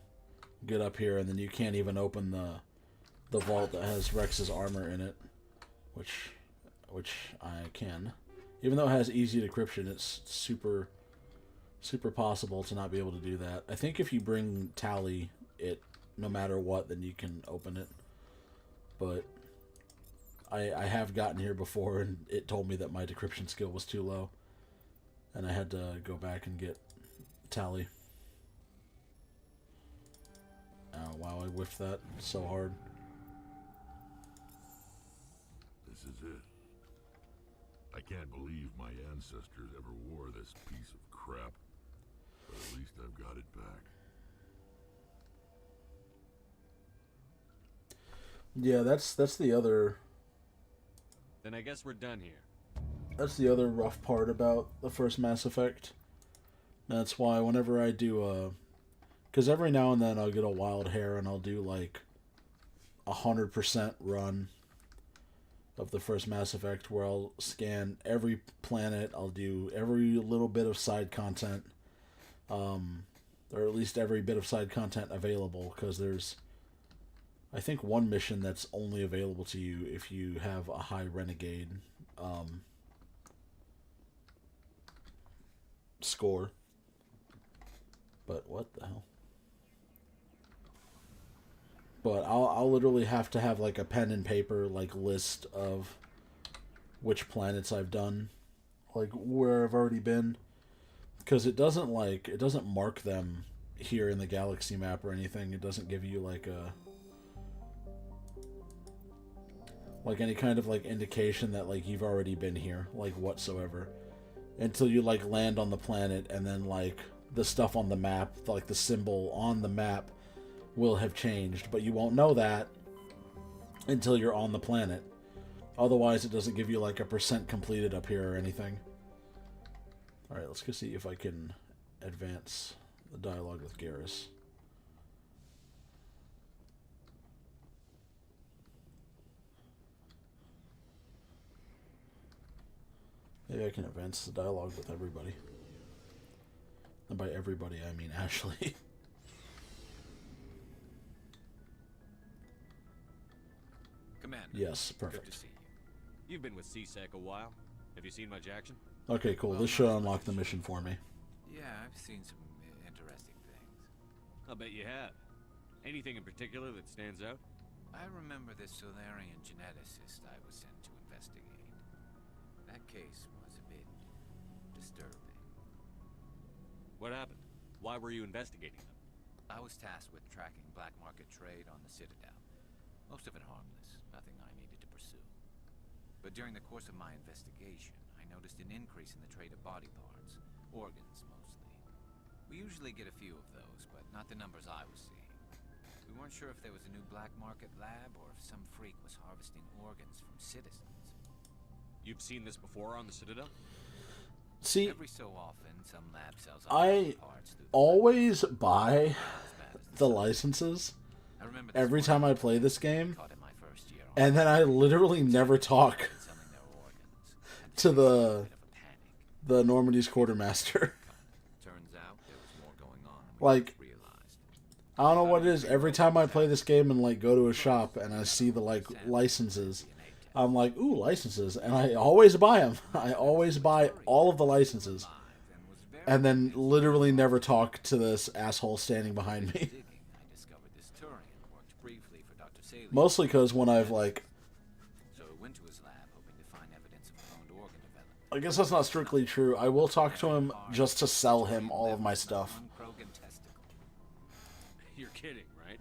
Get up here, and then you can't even open the vault that has Rex's armor in it, which I can. Even though it has easy decryption, it's super possible to not be able to do that. I think if you bring Tally, no matter what, then you can open it. But I have gotten here before, and it told me that my decryption skill was too low, and I had to go back and get Tally. Oh, wow, I whiffed that so hard. This is it. I can't believe my ancestors ever wore this piece of crap. But at least I've got it back. Yeah, that's the other... Then I guess we're done here. That's the other rough part about the first Mass Effect. That's why whenever I do because every now and then I'll get a wild hair and I'll do like 100% run of the first Mass Effect where I'll scan every planet, I'll do every little bit of side content, or at least every bit of side content available, because there's, I think, one mission that's only available to you if you have a high Renegade score. But what the hell? But I'll literally have to have like a pen and paper like list of which planets I've done, like where I've already been, because it doesn't mark them here in the galaxy map or anything. It doesn't give you like any kind of like indication that like you've already been here, like whatsoever, until you like land on the planet, and then like the stuff on the map, like the symbol on the map, will have changed, but you won't know that until you're on the planet. Otherwise, it doesn't give you like a % completed up here or anything. Alright, let's go see if I can advance the dialogue with Garrus. Maybe I can advance the dialogue with everybody. And by everybody, I mean Ashley. Commander. Yes, perfect. Good to see you. You've been with CSEC a while. Have you seen much action? Okay, cool. This should unlock the mission for me. Yeah, I've seen some interesting things. I'll bet you have. Anything in particular that stands out? I remember this Solarian geneticist I was sent to investigate. That case was a bit disturbing. What happened? Why were you investigating them? I was tasked with tracking black market trade on the Citadel. Most of it harmless, nothing I needed to pursue. But during the course of my investigation, I noticed an increase in the trade of body parts, organs mostly. We usually get a few of those, but not the numbers I was seeing. We weren't sure if there was a new black market lab or if some freak was harvesting organs from citizens. You've seen this before on the Citadel? See, every so often, some lab sells I always buy the licenses every time I play this game, and then I literally never talk to the Normandy's quartermaster. Like, I don't know what it is. Every time I play this game and like go to a shop and I see the like licenses, I'm like, ooh, licenses, and I always buy them. I always buy all of the licenses, and then literally never talk to this asshole standing behind me. Mostly because when I've like, I guess that's not strictly true. I will talk to him just to sell him all of my stuff. You're kidding, right?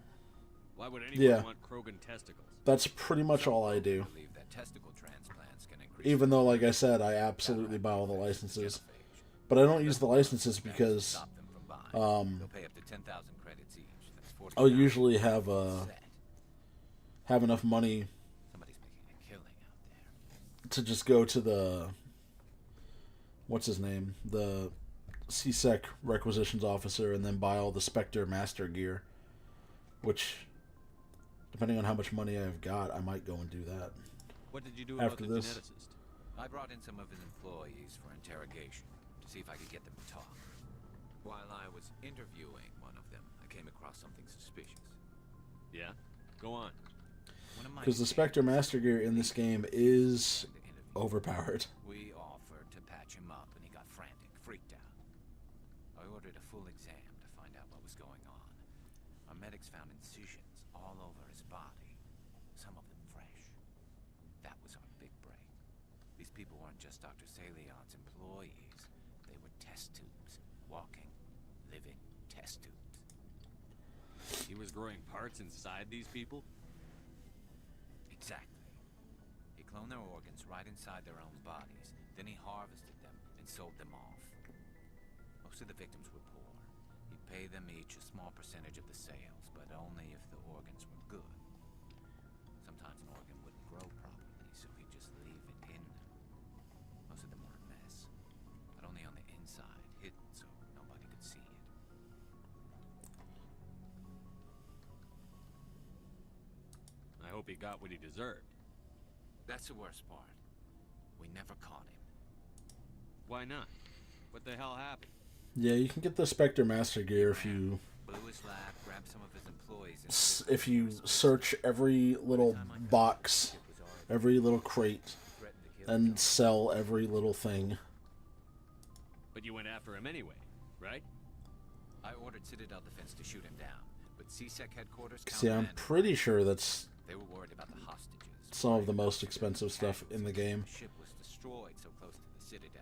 Why would anyone want Krogan testicles? That's pretty much all I do. Even though, like I said, I absolutely buy all the licenses. But I don't use the licenses because I'll usually have enough money to just go to the, what's his name, the CSEC requisitions officer, and then buy all the Spectre Master gear, which, depending on how much money I've got, I might go and do that. What did you do after about the this? geneticist? I brought in some of his employees for interrogation to see if I could get them to talk. While I was interviewing one of them, I came across something suspicious. Yeah? Go on. Because the Spectre Master gear in this game is overpowered. We offered to patch him up, and he got frantic, freaked out. I ordered a full exam to find out what was going on. Our medics found incisions all over his body, some of them fresh. That was our big break. These people weren't just Dr. Salion's employees. They were test tubes. Walking, living test tubes. He was growing parts inside these people? Exactly. He cloned their organs right inside their own bodies. Then he harvested them and sold them off. Most of the victims were poor. He'd pay them each a small percentage of the sales, but only if the organs were good. Sometimes an organ wouldn't grow properly, so he'd just leave it in them. Most of them were a mess, but only on the inside, hidden so nobody could see it. I hope he got what he deserved. That's the worst part. We never caught him. Why not? What the hell happened? Yeah, you can get the Spectre Master gear if you if you search every little box, every little crate, and sell every little thing. But you went after him anyway, right? I ordered Citadel Defense to shoot him down, but CSEC headquarters. See, I'm pretty sure that's they were worried about the hostages. Some of the most expensive stuff in the game. The ship was destroyed so close to the Citadel.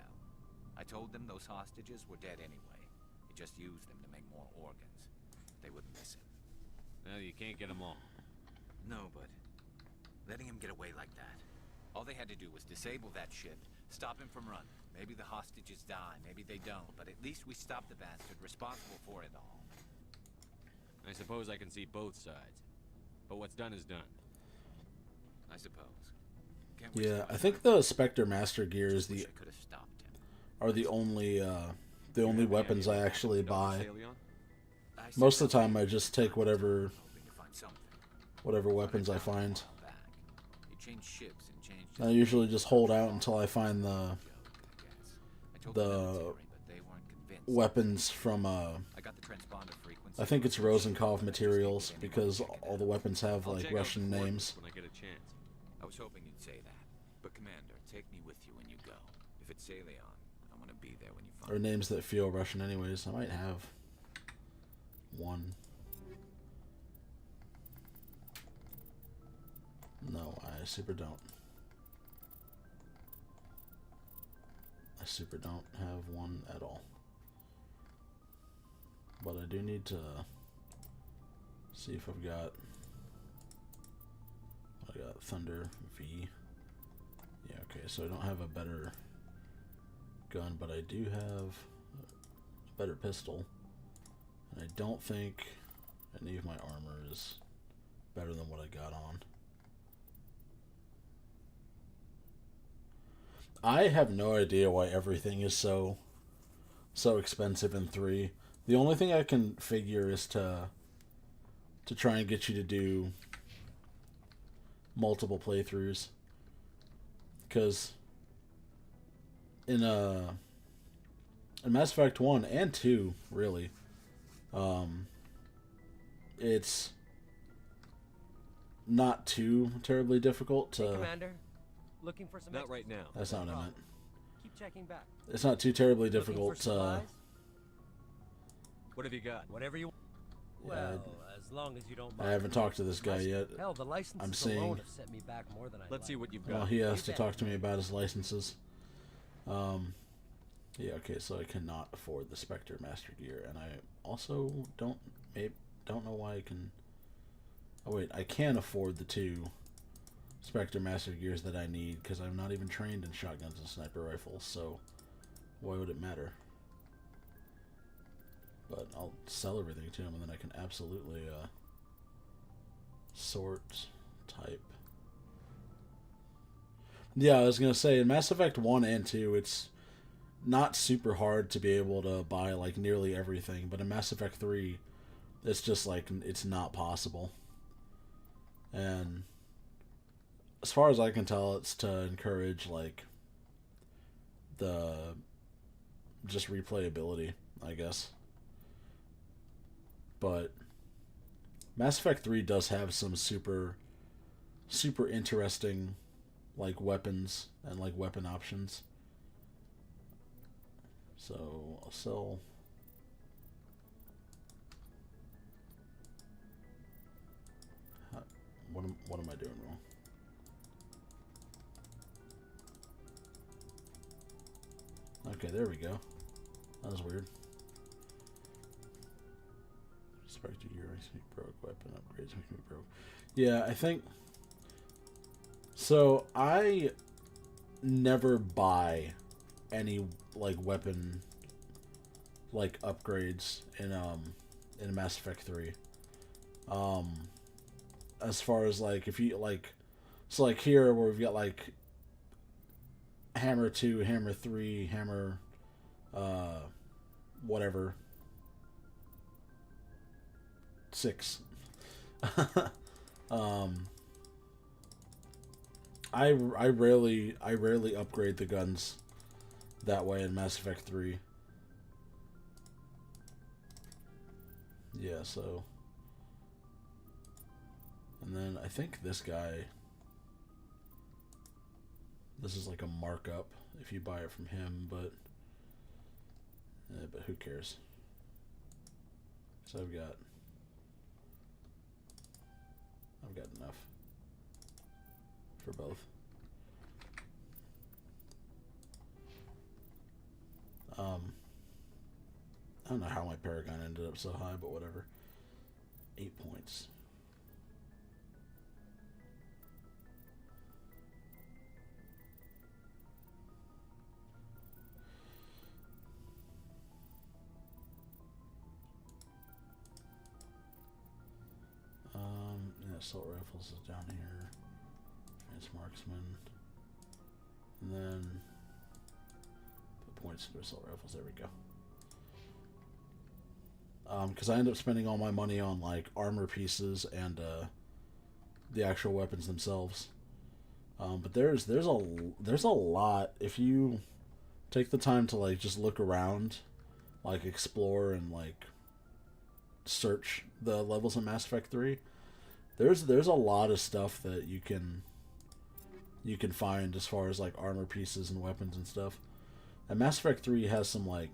I told them those hostages were dead anyway. He just used them to make more organs. They wouldn't listen. Well, you can't get them all. No, but letting him get away like that. All they had to do was disable that ship, stop him from running. Maybe the hostages die, maybe they don't, but at least we stopped the bastard responsible for it all. I suppose I can see both sides. But what's done is done. I suppose. Yeah, I think the Spectre Master gear is the only weapons I actually buy. Most of the time I just take whatever weapons I find. I usually just hold out until I find the weapons from I think it's Rosenkopf Materials, because all the weapons have like Russian names. When I get a chance. I was hoping you'd say that. But Commander, take me with you when you go. If it's Salion, I want to be there when you find Or names that feel Russian anyways. I might have one. No, I super don't. I super don't have one at all. But I do need to see if I've got... I got Thunder V. Yeah, okay, so I don't have a better gun, but I do have a better pistol. And I don't think any of my armor is better than what I got on. I have no idea why everything is so expensive in 3. The only thing I can figure is to try and get you to do multiple playthroughs, because in Mass Effect 1 and 2, really, it's not too terribly difficult to... Hey, Commander. Looking for some... Not right now. That's not what I meant. Keep checking back. It's not too terribly difficult to... What have you got? Whatever you... Yeah, well, as long as you don't mind. I haven't talked to this guy yet. Hell, the licenses I'm seeing... alone have set me back more than I Let's see what you've got. Well, he has to talk to me about his licenses. Yeah, okay, so I cannot afford the Spectre Master Gear, and I also don't know why I can... Oh wait, I can afford the 2 Spectre Master Gears that I need, because I'm not even trained in shotguns and sniper rifles, so why would it matter? But I'll sell everything to him, and then I can absolutely sort, type. Yeah, I was going to say, in Mass Effect 1 and 2, it's not super hard to be able to buy, like, nearly everything, but in Mass Effect 3, it's just, like, it's not possible. And as far as I can tell, it's to encourage, like, the just replayability, I guess. But Mass Effect 3 does have some super interesting, like, weapons and, like, weapon options. So I'll sell... What am I doing wrong? Okay, there we go. That was weird. Spectre gear makes me broke. Weapon upgrades make me broke. Yeah, I think... So, I never buy any, like, weapon, like, upgrades in Mass Effect 3. As far as, like, if you, like... So, like, here, where we've got, like, Hammer 2, Hammer 3, Hammer... whatever... 6. I rarely upgrade the guns that way in Mass Effect 3. Yeah, so... And then I think this guy... This is like a markup if you buy it from him, but who cares? So I've got enough for both. I don't know how my Paragon ended up so high, but whatever. 8 points. Yeah, assault rifles is down here. Advanced marksman. And then put points into assault rifles. There we go. Because I end up spending all my money on, like, armor pieces and the actual weapons themselves. But there's a lot if you take the time to, like, just look around, like, explore and, like, search the levels in Mass Effect 3. There's a lot of stuff that you can find as far as, like, armor pieces and weapons and stuff. And Mass Effect 3 has some, like...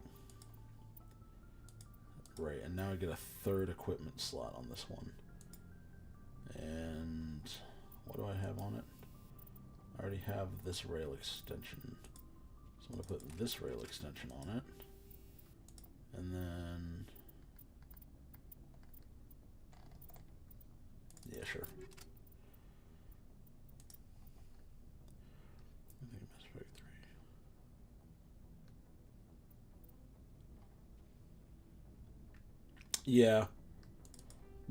Right, and now I get a third equipment slot on this one. And what do I have on it? I already have this rail extension. So I'm going to put this rail extension on it. And then... Yeah, sure. I think Mass Effect 3.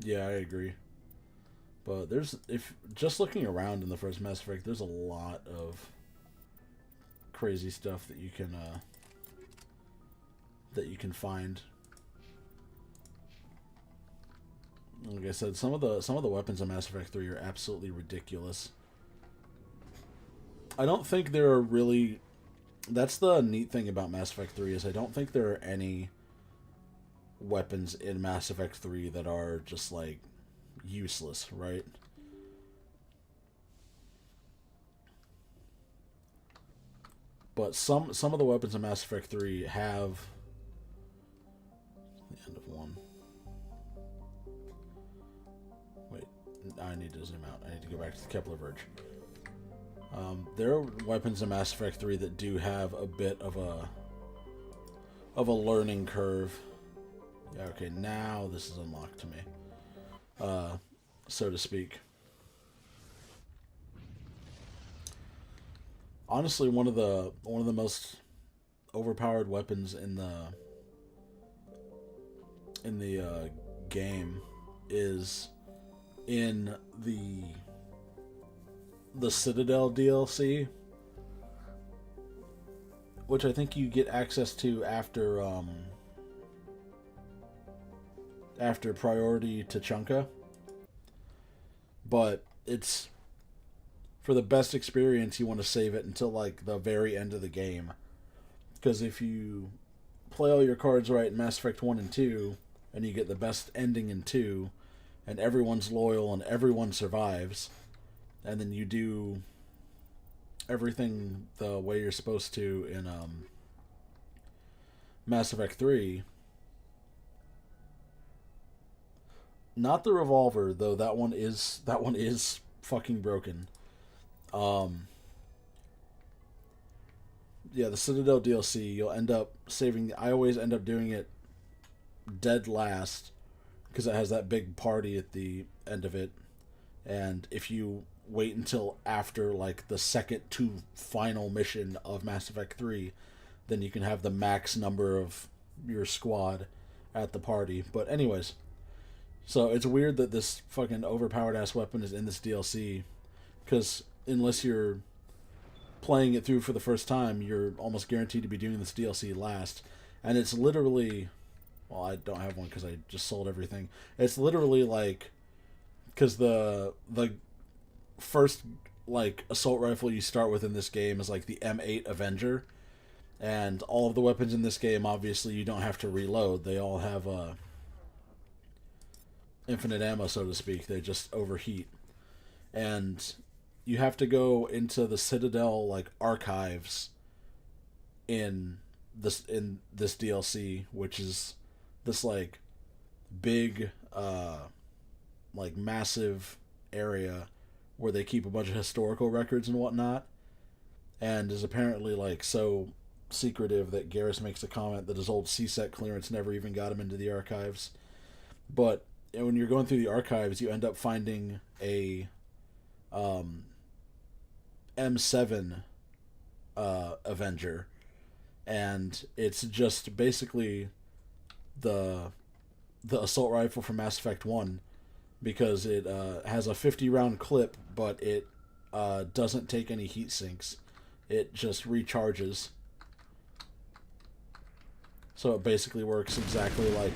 Yeah, I agree. But if just looking around in the first Mass Effect, there's a lot of crazy stuff that you can find. Like I said, some of the weapons in Mass Effect 3 are absolutely ridiculous. I don't think there are really... That's the neat thing about Mass Effect 3 is I don't think there are any weapons in Mass Effect 3 that are just, like, useless, right? But some of the weapons in Mass Effect 3 have... The end of one. Wait, I need to zoom out. I need to go back to the Kepler Verge. There are weapons in Mass Effect 3 that do have a bit of a learning curve. Yeah, okay, now this is unlocked to me, so to speak. Honestly, one of the most overpowered weapons in the game is in the Citadel DLC, which I think you get access to after Priority to Chunka. But it's, for the best experience, you want to save it until like the very end of the game, because if you play all your cards right in Mass Effect 1 and 2 and you get the best ending in 2 and everyone's loyal and everyone survives, and then you do everything the way you're supposed to in Mass Effect 3. Not the revolver, though. That one is fucking broken. Yeah, the Citadel DLC, you'll end up saving... I always end up doing it dead last, because it has that big party at the end of it. And if you wait until after, like, the second to final mission of Mass Effect 3, then you can have the max number of your squad at the party. But anyways, so it's weird that this fucking overpowered-ass weapon is in this DLC, because unless you're playing it through for the first time, you're almost guaranteed to be doing this DLC last. And it's literally... Well, I don't have one because I just sold everything. It's literally like... Because the first, like, assault rifle you start with in this game is, like, the M8 Avenger. And all of the weapons in this game, obviously, you don't have to reload. They all have infinite ammo, so to speak. They just overheat. And you have to go into the Citadel, like, archives in this DLC, which is this, like, big, like, massive area where they keep a bunch of historical records and whatnot, and is apparently, like, so secretive that Garrus makes a comment that his old CSEC clearance never even got him into the archives. But when you're going through the archives, you end up finding a M7 Avenger, and it's just basically the assault rifle from Mass Effect 1, because it has a 50-round clip, but it doesn't take any heat sinks. It just recharges. So it basically works exactly like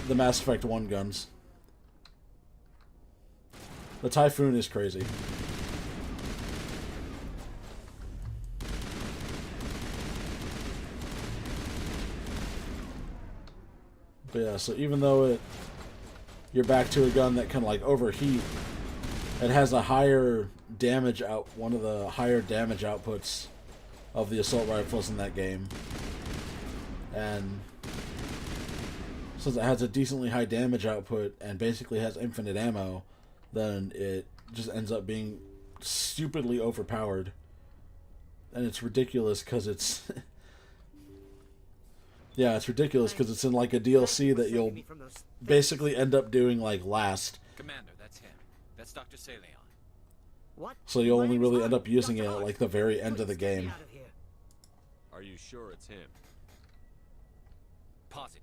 the Mass Effect 1 guns. The Typhoon is crazy. But yeah, so even though you're back to a gun that can, like, overheat, it has a higher damage one of the higher damage outputs of the assault rifles in that game. And since it has a decently high damage output and basically has infinite ammo, then it just ends up being stupidly overpowered. And it's ridiculous because it's... Yeah, it's ridiculous because it's in, like, a DLC that you'll basically end up doing, like, last. Commander, that's him. That's Dr. Saleon. What? So you'll only really end up using it at, like, the very end of the game. Are you sure it's him? Positive.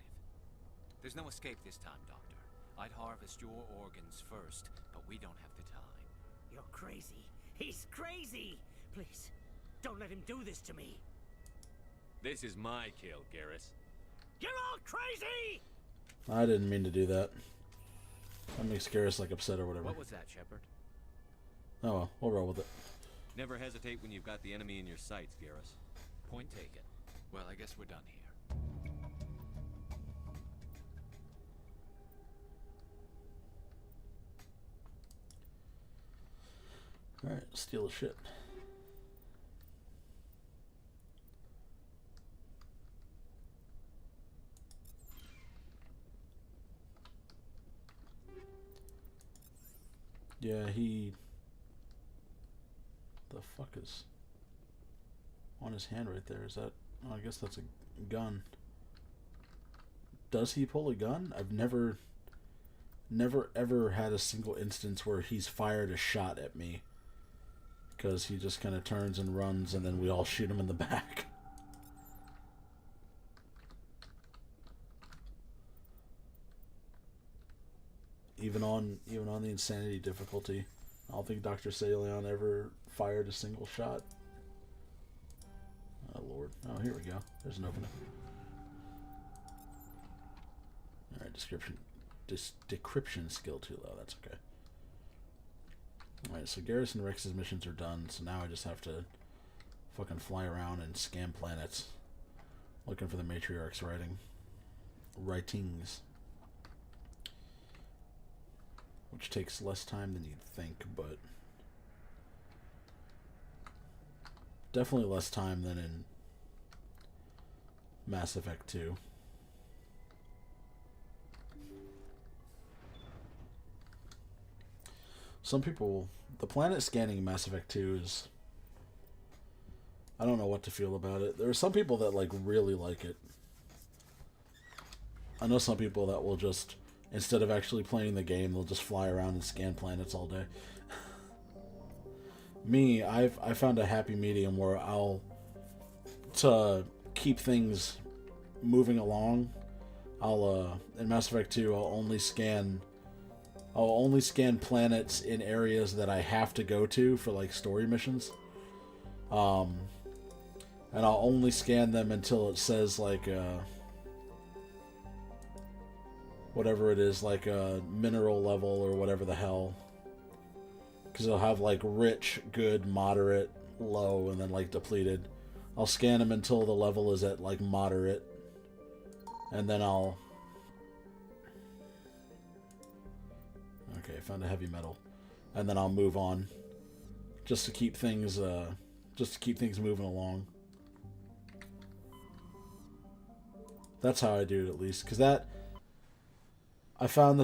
There's no escape this time, Doctor. I'd harvest your organs first, but we don't have the time. You're crazy. He's crazy. Please, don't let him do this to me. This is my kill, Garrus. You're all crazy! I didn't mean to do that. That makes Garrus like upset or whatever. What was that, Shepard? Oh well, we'll roll with it. Never hesitate when you've got the enemy in your sights, Garrus. Point taken. Well, I guess we're done here. Alright, steal the shit. Yeah, he... The fuck is on his hand right there? Is that... Oh, I guess that's a gun. Does he pull a gun? I've never ever had a single instance where he's fired a shot at me. Because he just kind of turns and runs and then we all shoot him in the back. Even on the Xsanity difficulty, I don't think Dr. Saleon ever fired a single shot. Oh lord. Oh, here we go. There's an opening. Alright, decryption skill too low. That's okay. Alright, so Garrus and Rex's missions are done, so now I just have to fucking fly around and scan planets. Looking for the Matriarch's writings. Which takes less time than you'd think, but definitely less time than in Mass Effect 2. Some people, the planet scanning in Mass Effect 2 is, I don't know what to feel about it. There are some people that like really like it. I know some people that will just, instead of actually playing the game, they'll just fly around and scan planets all day. Me, I found a happy medium where to keep things moving along, in Mass Effect 2, I'll only scan planets in areas that I have to go to for like story missions. And I'll only scan them until it says like whatever it is, like a mineral level or whatever the hell. Because they'll have like rich, good, moderate, low, and then like depleted. I'll scan them until the level is at like moderate. And then I'll... Okay, found a heavy metal. And then I'll move on. Just to keep things moving along. That's how I do it, at least. Because I found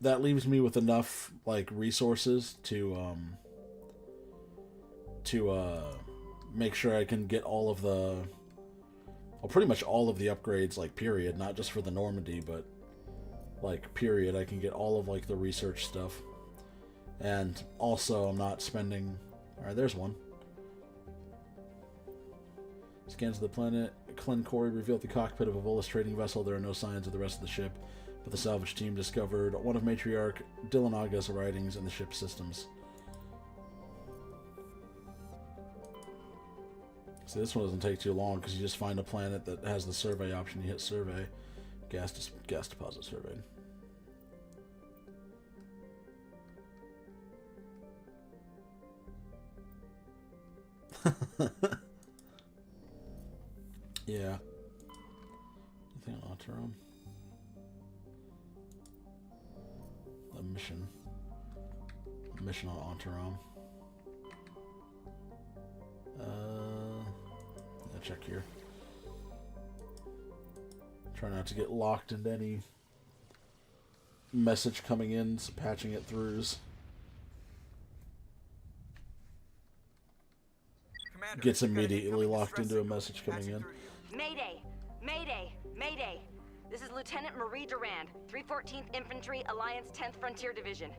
that leaves me with enough like resources to make sure I can get all of the, well, pretty much all of the upgrades, like period, not just for the Normandy, but like period. I can get all of like the research stuff, and also I'm not spending. All right, there's one. Scans of the planet. Glenn Corey revealed the cockpit of a Volus trading vessel. There are no signs of the rest of the ship, but the salvage team discovered one of Matriarch Dillanaga's writings in the ship's systems. See, this one doesn't take too long because you just find a planet that has the survey option. You hit survey, gas deposit surveyed. Yeah. Anything on Alteron? A mission. A mission on Alteron. Yeah, check here. Try not to get locked into any message coming in, so patching it throughs. Gets immediately locked into a message coming in. Mayday! Mayday! Mayday! This is Lieutenant Marie Durand, 314th Infantry, Alliance 10th Frontier Division.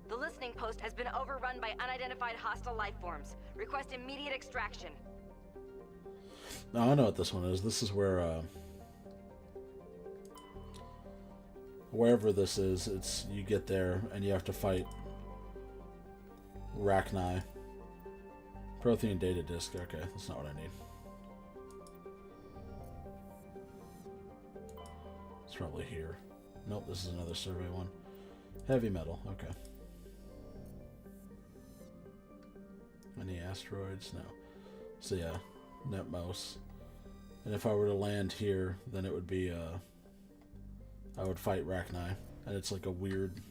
The listening post has been overrun by unidentified hostile life forms. Request immediate extraction. Now I know what this one is. This is where, wherever this is, you get there and you have to fight Rachni. Prothean data disk. Okay, that's not what I need. It's probably here. Nope, this is another survey one. Heavy metal. Okay. Any asteroids? No. So yeah, Netmos. And if I were to land here, then it would be, I would fight Rachni. And it's like a weird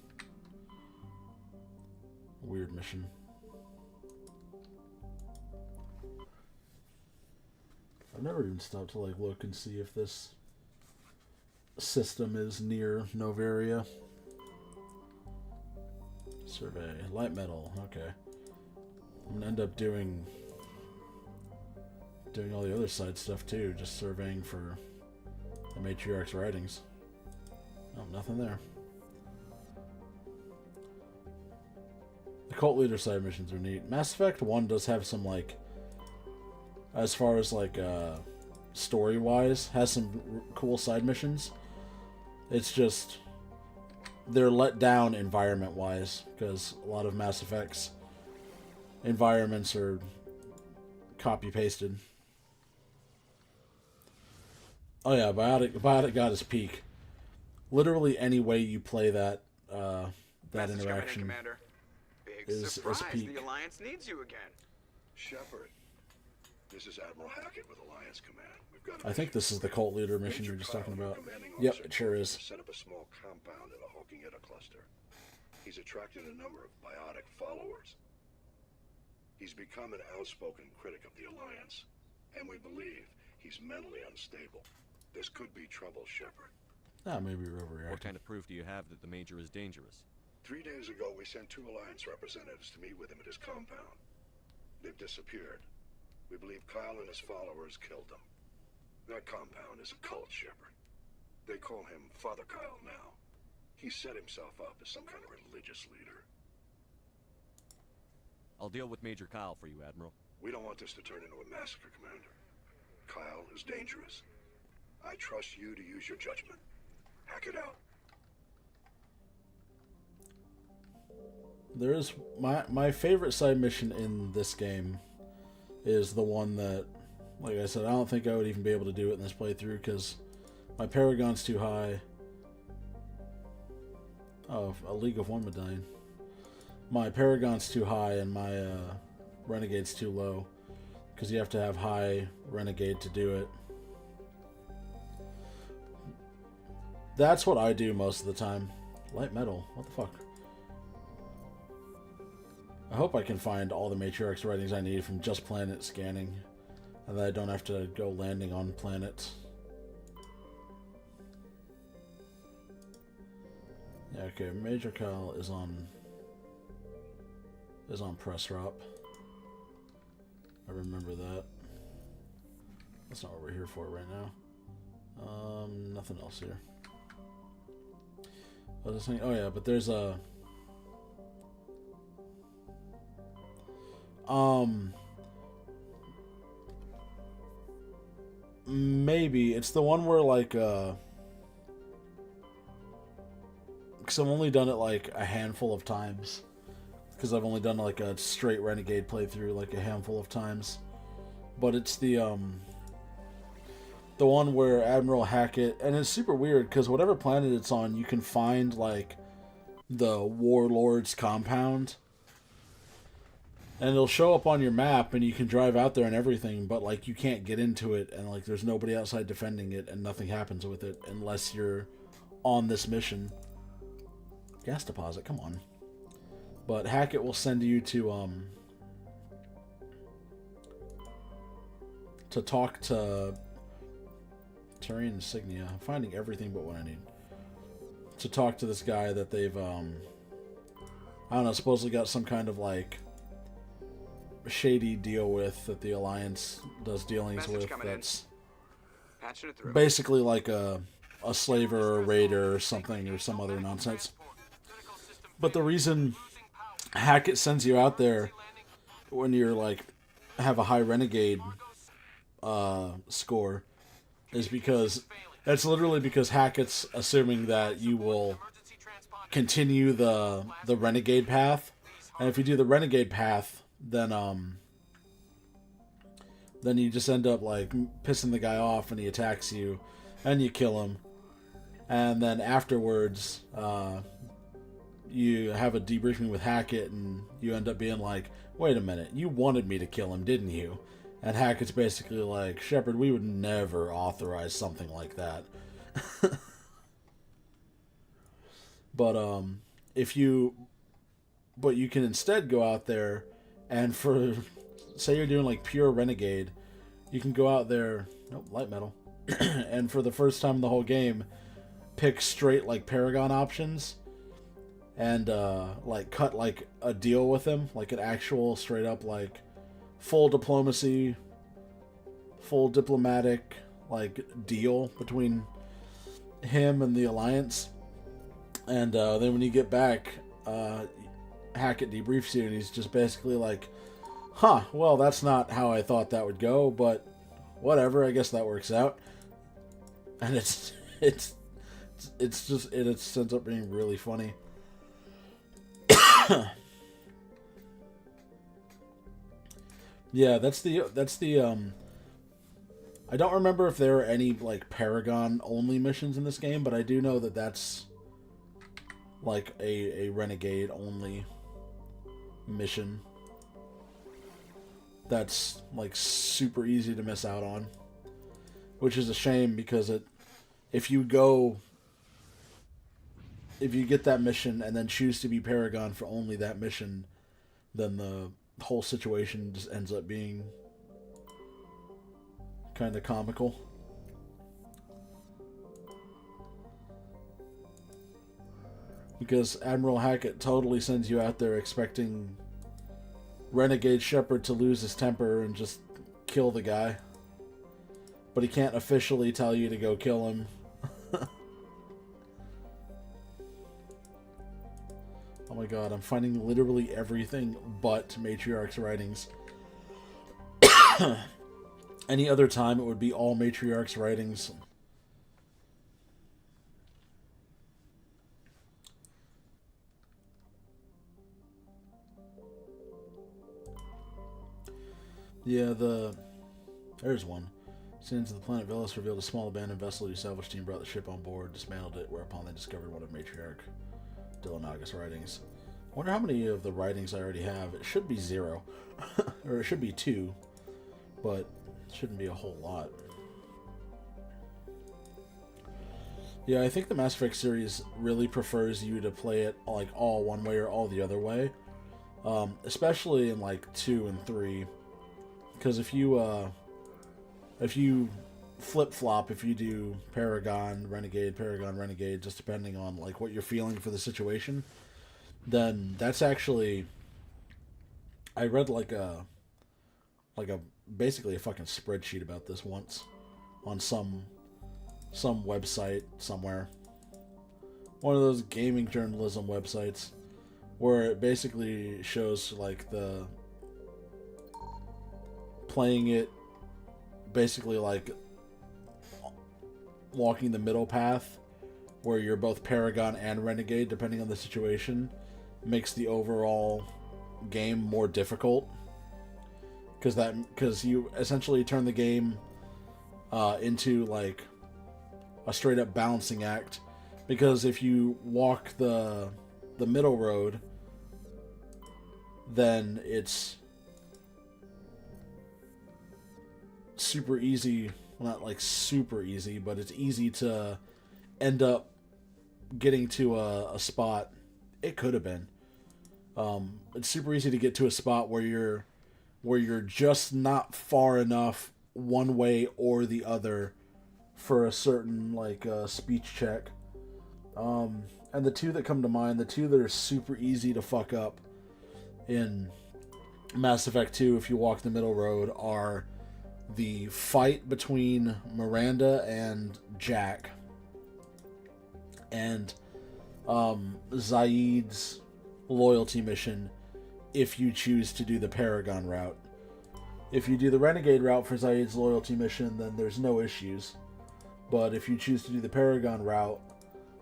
mission. I've never even stopped to like look and see if this system is near Novaria. Survey. Light metal. Okay. I'm gonna end up doing all the other side stuff too, just surveying for the Matriarch's writings. Oh, nothing there. The cult leader side missions are neat. Mass Effect 1 does have some, like, as far as like story wise, has some cool side missions. It's just they're let down environment wise, because a lot of Mass Effect's environments are copy pasted. Oh yeah, Biotic got his peak. Literally any way you play that interaction is peak. The Alliance needs you again. Shepard, this is Admiral Hackett with Alliance Command. We've got I think this is the cult leader mission you were just talking about. Yep, it sure is. Set up a small compound in a Hawking-Etta cluster. He's attracted a number of biotic followers. He's become an outspoken critic of the Alliance, and we believe he's mentally unstable. This could be trouble, Shepard. Ah, maybe we're overreacting. What kind of proof do you have that the Major is dangerous? 3 days ago, we sent 2 Alliance representatives to meet with him at his compound. They've disappeared. We believe Kyle and his followers killed them. That compound is a cult, Shepard. They call him Father Kyle now. He set himself up as some kind of religious leader. I'll deal with Major Kyle for you, Admiral. We don't want this to turn into a massacre, Commander. Kyle is dangerous. I trust you to use your judgment. Hack it out. There's my favorite side mission in this game is the one that, like I said, I don't think I would even be able to do it in this playthrough because my Paragon's too high. Oh, a League of One medallion. My Paragon's too high and my Renegade's too low because you have to have high Renegade to do it. That's what I do most of the time. Light metal. What the fuck? I hope I can find all the Matriarch's writings I need from just planet scanning. And that I don't have to go landing on planets. Yeah, okay, Major Kyle is on Pressrop. I remember that. That's not what we're here for right now. Nothing else here. I was saying, oh yeah, but there's a maybe it's the one where like because I've only done it like a handful of times because I've only done like a straight Renegade playthrough like a handful of times, but it's the one where Admiral Hackett, and it's super weird because whatever planet it's on, you can find like the Warlord's compound, and it'll show up on your map, and you can drive out there and everything, but like you can't get into it, and like there's nobody outside defending it, and nothing happens with it unless you're on this mission. Gas deposit, come on. But Hackett will send you to talk to Turian Insignia. I'm finding everything but what I need. To talk to this guy that they've, I don't know, supposedly got some kind of, like, shady deal with that the Alliance does dealings with that's basically like a slaver or a raider or something or some other nonsense. But the reason Hackett sends you out there when you're, like, have a high Renegade score is because it's literally because Hackett's assuming that you will continue the Renegade path And if you do the Renegade path, then you just end up like pissing the guy off and he attacks you and you kill him. And then afterwards, you have a debriefing with Hackett and you end up being like, wait a minute, you wanted me to kill him, didn't you? And Hackett's basically like, Shepard, we would never authorize something like that. But you can instead go out there and say you're doing like pure Renegade, you can go out there, nope, light metal, and for the first time in the whole game, pick straight like Paragon options and like cut like a deal with him, like an actual straight up like full diplomacy, full diplomatic like deal between him and the Alliance. And then when you get back, Hackett debriefs you and he's just basically like, huh, well, that's not how I thought that would go, but whatever, I guess that works out. And it ends up being really funny. Yeah, that's the I don't remember if there are any like Paragon only missions in this game, but I do know that that's like a Renegade only mission that's like super easy to miss out on, which is a shame because if you get that mission and then choose to be Paragon for only that mission, then the whole situation just ends up being kind of comical. Because Admiral Hackett totally sends you out there expecting Renegade Shepard to lose his temper and just kill the guy. But he can't officially tell you to go kill him. Oh my god, I'm finding literally everything but Matriarch's writings. Any other time it would be all Matriarch's writings. Yeah, there's one. Since the planet Velos revealed a small abandoned vessel, your salvage team brought the ship on board, dismantled it, whereupon they discovered one of Matriarch Dylanaga's writings. I wonder how many of the writings I already have. It should be 0. Or it should be 2. But it shouldn't be a whole lot. Yeah, I think the Mass Effect series really prefers you to play it like all one way or all the other way. Especially in like 2 and 3. Because if you flip-flop, if you do Paragon, Renegade, just depending on like what you're feeling for the situation, then that's actually, I read basically a fucking spreadsheet about this once on some website somewhere. One of those gaming journalism websites where it basically shows like the playing it basically like walking the middle path where you're both Paragon and Renegade depending on the situation makes the overall game more difficult because you essentially turn the game into like a straight up balancing act, because if you walk the middle road, then it's super easy, well, not like super easy, but it's easy to end up getting to a spot. It could have been. It's super easy to get to a spot where you're just not far enough one way or the other for a certain like speech check. And the two that come to mind, the two that are super easy to fuck up in Mass Effect 2 if you walk the middle road are the fight between Miranda and Jack, and Zaid's loyalty mission if you choose to do the Paragon route. If you do the Renegade route for Zaid's loyalty mission, then there's no issues. But if you choose to do the Paragon route,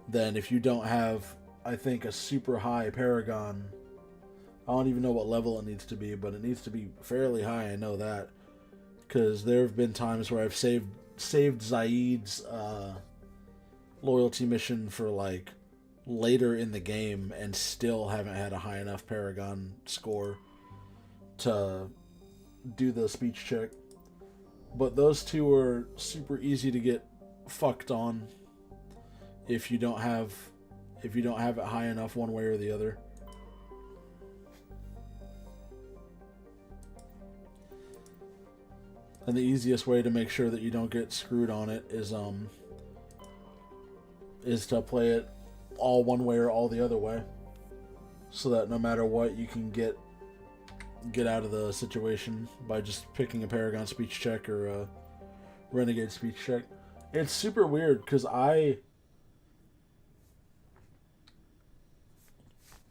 then if you don't have, I think, a super high Paragon I don't even know what level it needs to be, but it needs to be fairly high, I know that. Because there have been times where I've saved Zaid's loyalty mission for, like, later in the game and still haven't had a high enough Paragon score to do the speech check. But those two are super easy to get fucked on if you don't have it high enough one way or the other. And the easiest way to make sure that you don't get screwed on it is to play it all one way or all the other way, so that no matter what, you can get out of the situation by just picking a Paragon speech check or a Renegade speech check. It's super weird because I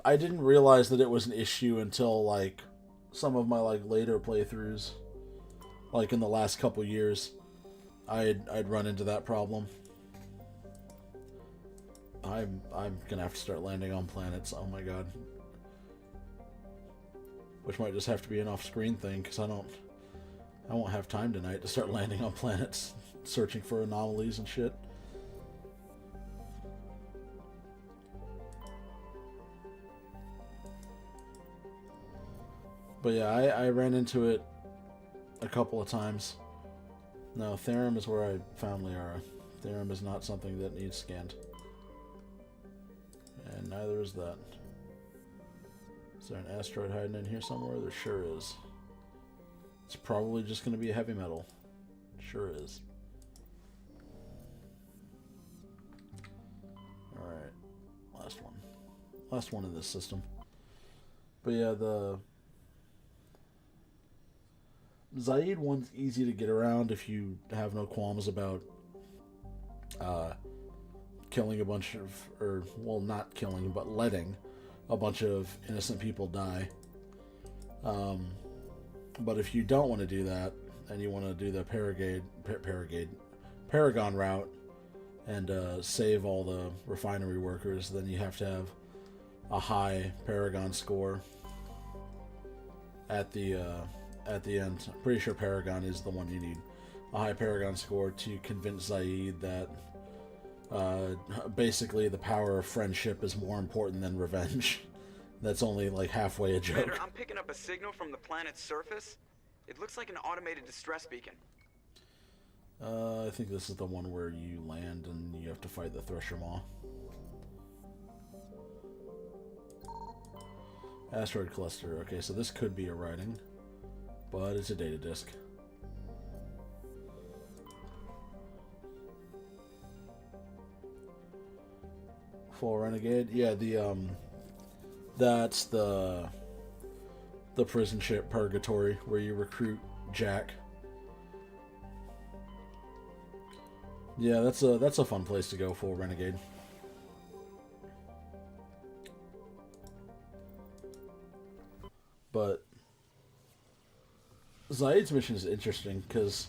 didn't realize that it was an issue until like some of my like later playthroughs, like in the last couple years. I'd run into that problem. I'm gonna have to start landing on planets. Oh my god. Which might just have to be an off-screen thing, because I won't have time tonight to start landing on planets, searching for anomalies and shit. But yeah, I ran into it a couple of times. No, Therum is where I found Liara. Therum is not something that needs scanned. And neither is that. Is there an asteroid hiding in here somewhere? There sure is. It's probably just going to be a heavy metal. Sure is. Alright. Last one. Last one in this system. But yeah, the Zaid one's easy to get around if you have no qualms about killing a bunch of, or, well, not killing, but letting a bunch of innocent people die. But if you don't want to do that, and you want to do the Paragon route, and save all the refinery workers, then you have to have a high Paragon score at the end. I'm pretty sure Paragon is the one you need. A high Paragon score to convince Zaid that basically the power of friendship is more important than revenge. That's only like halfway a joke. Commander, I'm picking up a signal from the planet's surface. It looks like an automated distress beacon. I think this is the one where you land and you have to fight the Thresher Maw. Asteroid cluster. Okay, so this could be a writing, but it's a data disk. Full Renegade. Yeah, that's the prison ship Purgatory where you recruit Jack. Yeah, that's a fun place to go, Full Renegade. But Zaid's mission is interesting because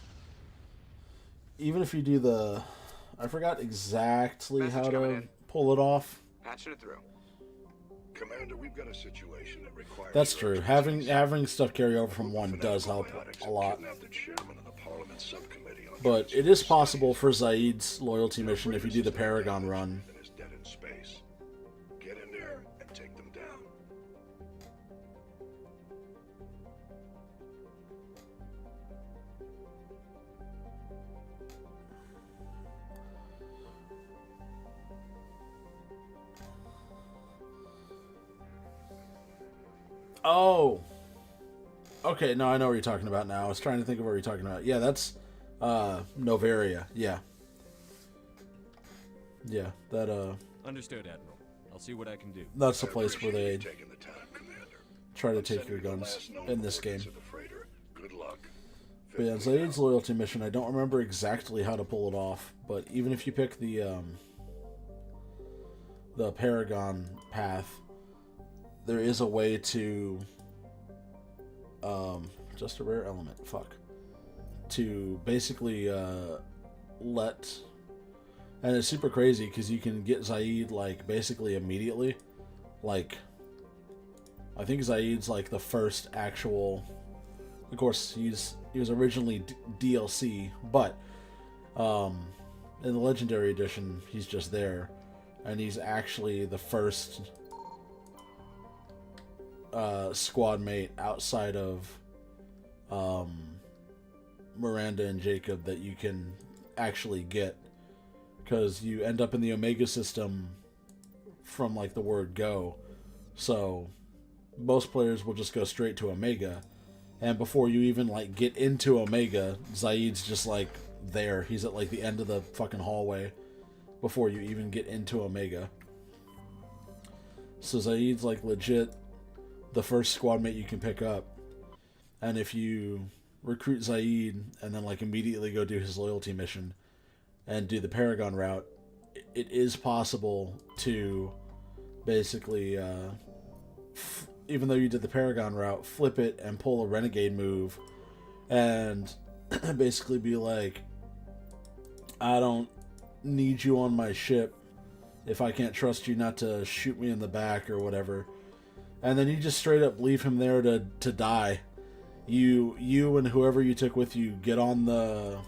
even if you do the, I forgot exactly how to pull it off. Patching it through. Commander, we've got a situation that requires. That's true. Having stuff carry over from one does help a lot. But it is possible for Zaid's loyalty mission if you do the Paragon run. Get in there and take them down. Oh. Okay, no, I know what you're talking about now. I was trying to think of what you're talking about. Yeah, that's Novaria. Yeah. Yeah, that Understood, Admiral. I'll see what I can do. That's the place where they try to take your guns in this game. But yeah, Zaid's loyalty mission, I don't remember exactly how to pull it off, but even if you pick the Paragon path, there is a way to just a rare element, to basically let, and it's super crazy because you can get Zaid like basically immediately, like I think Zaid's like the first actual. Of course, he was originally DLC, but in the Legendary Edition, he's just there, and he's actually the first squad mate outside of Miranda and Jacob that you can actually get, because you end up in the Omega system from like the word go, so most players will just go straight to Omega, and before you even like get into Omega, Zaid's just like there. He's at like the end of the fucking hallway before you even get into Omega. So Zaid's like legit the first squad mate you can pick up, and if you recruit Zaid and then like immediately go do his loyalty mission and do the Paragon route, it is possible to basically even though you did the Paragon route, flip it and pull a Renegade move and basically be like, I don't need you on my ship if I can't trust you not to shoot me in the back or whatever. And then you just straight up leave him there to die. You and whoever you took with you get on the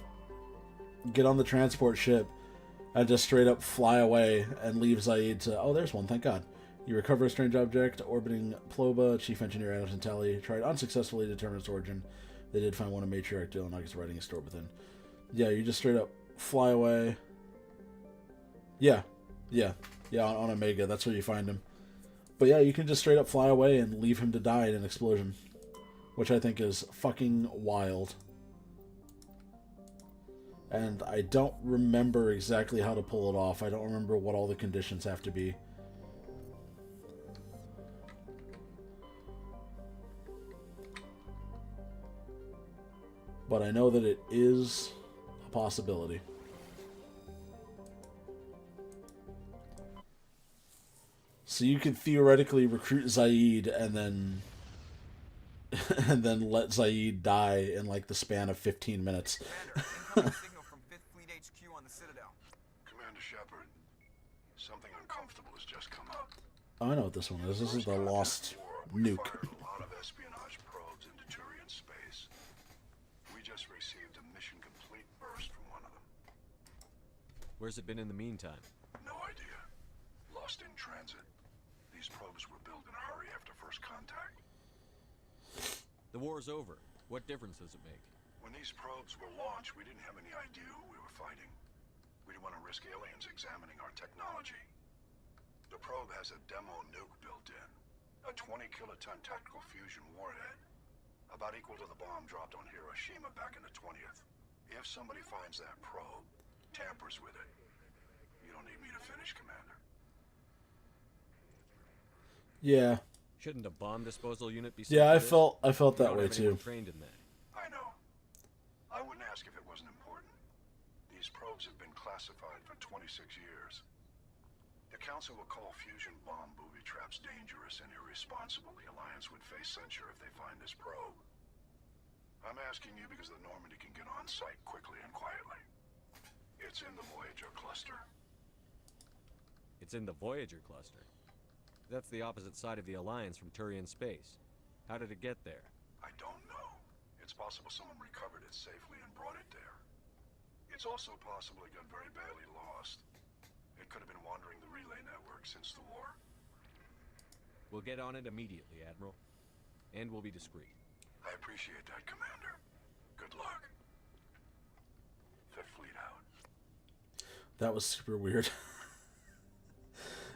transport ship and just straight up fly away and leave Zaid to... Oh, there's one, thank God. You recover a strange object orbiting Ploba. Chief Engineer Adams and Tally tried unsuccessfully to determine its origin. They did find one in Matriarch Dylan August writing is stored within. Yeah, you just straight up fly away. Yeah, on Omega. That's where you find him. But yeah, you can just straight up fly away and leave him to die in an explosion, which I think is fucking wild. And I don't remember exactly how to pull it off. I don't remember what all the conditions have to be. But I know that it is a possibility. So you could theoretically recruit Zaid and then let Zaid die in like the span of 15 minutes. Signal from 5th Fleet HQ on the Citadel. Commander Shepard, something uncomfortable has just come up. Oh, I know what this one is. This is the Lost Nuke. Fired a lot of espionage probes into Turian space. We just received a mission complete burst from one of them. Where's it been in the meantime? No idea. Lost in transit. These probes were built in a hurry after first contact. The war's over. What difference does it make? When these probes were launched, we didn't have any idea who we were fighting. We didn't want to risk aliens examining our technology. The probe has a demo nuke built in. A 20-kiloton tactical fusion warhead. About equal to the bomb dropped on Hiroshima back in the 20th. If somebody finds that probe, tampers with it, you don't need me to finish, Commander. Yeah. Shouldn't a bomb disposal unit be? Yeah, I felt that way too. Trained in that. I know. I wouldn't ask if it wasn't important. These probes have been classified for 26 years. The Council will call fusion bomb booby traps dangerous and irresponsible. The Alliance would face censure if they find this probe. I'm asking you because the Normandy can get on site quickly and quietly. It's in the Voyager cluster. It's in the Voyager cluster. That's the opposite side of the Alliance from Turian space. How did it get there? I don't know. It's possible someone recovered it safely and brought it there. It's also possible it got very badly lost. It could have been wandering the relay network since the war. We'll get on it immediately, Admiral. And we'll be discreet. I appreciate that, Commander. Good luck. Fifth Fleet out. That was super weird.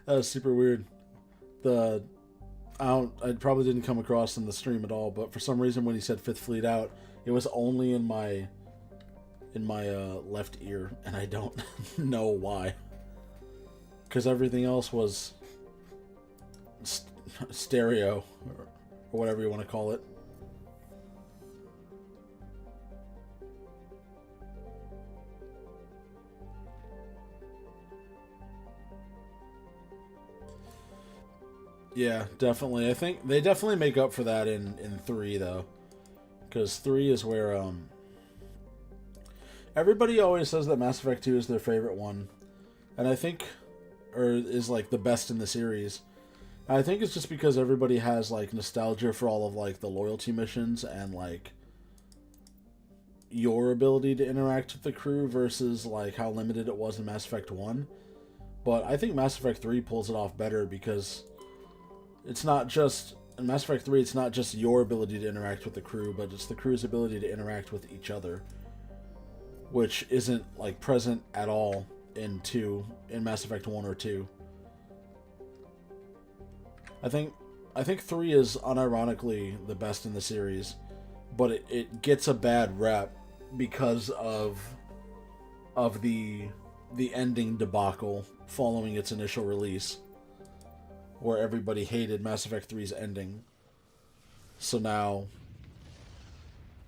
That was super weird. I probably didn't come across in the stream at all, but for some reason when he said Fifth Fleet out, it was only in my left ear, and I don't know why. Because everything else was stereo, or whatever you want to call it. Yeah, definitely. I think they definitely make up for that in 3, though. Because 3 is where, everybody always says that Mass Effect 2 is their favorite one. And I think, or is like the best in the series. I think it's just because everybody has like nostalgia for all of like the loyalty missions and like your ability to interact with the crew versus like how limited it was in Mass Effect 1. But I think Mass Effect 3 pulls it off better because it's not just in Mass Effect 3 it's not just your ability to interact with the crew, but it's the crew's ability to interact with each other, which isn't like present at all in Mass Effect 1 or 2. I think 3 is unironically the best in the series, but it gets a bad rep because of the ending debacle following its initial release, where everybody hated Mass Effect 3's ending. So now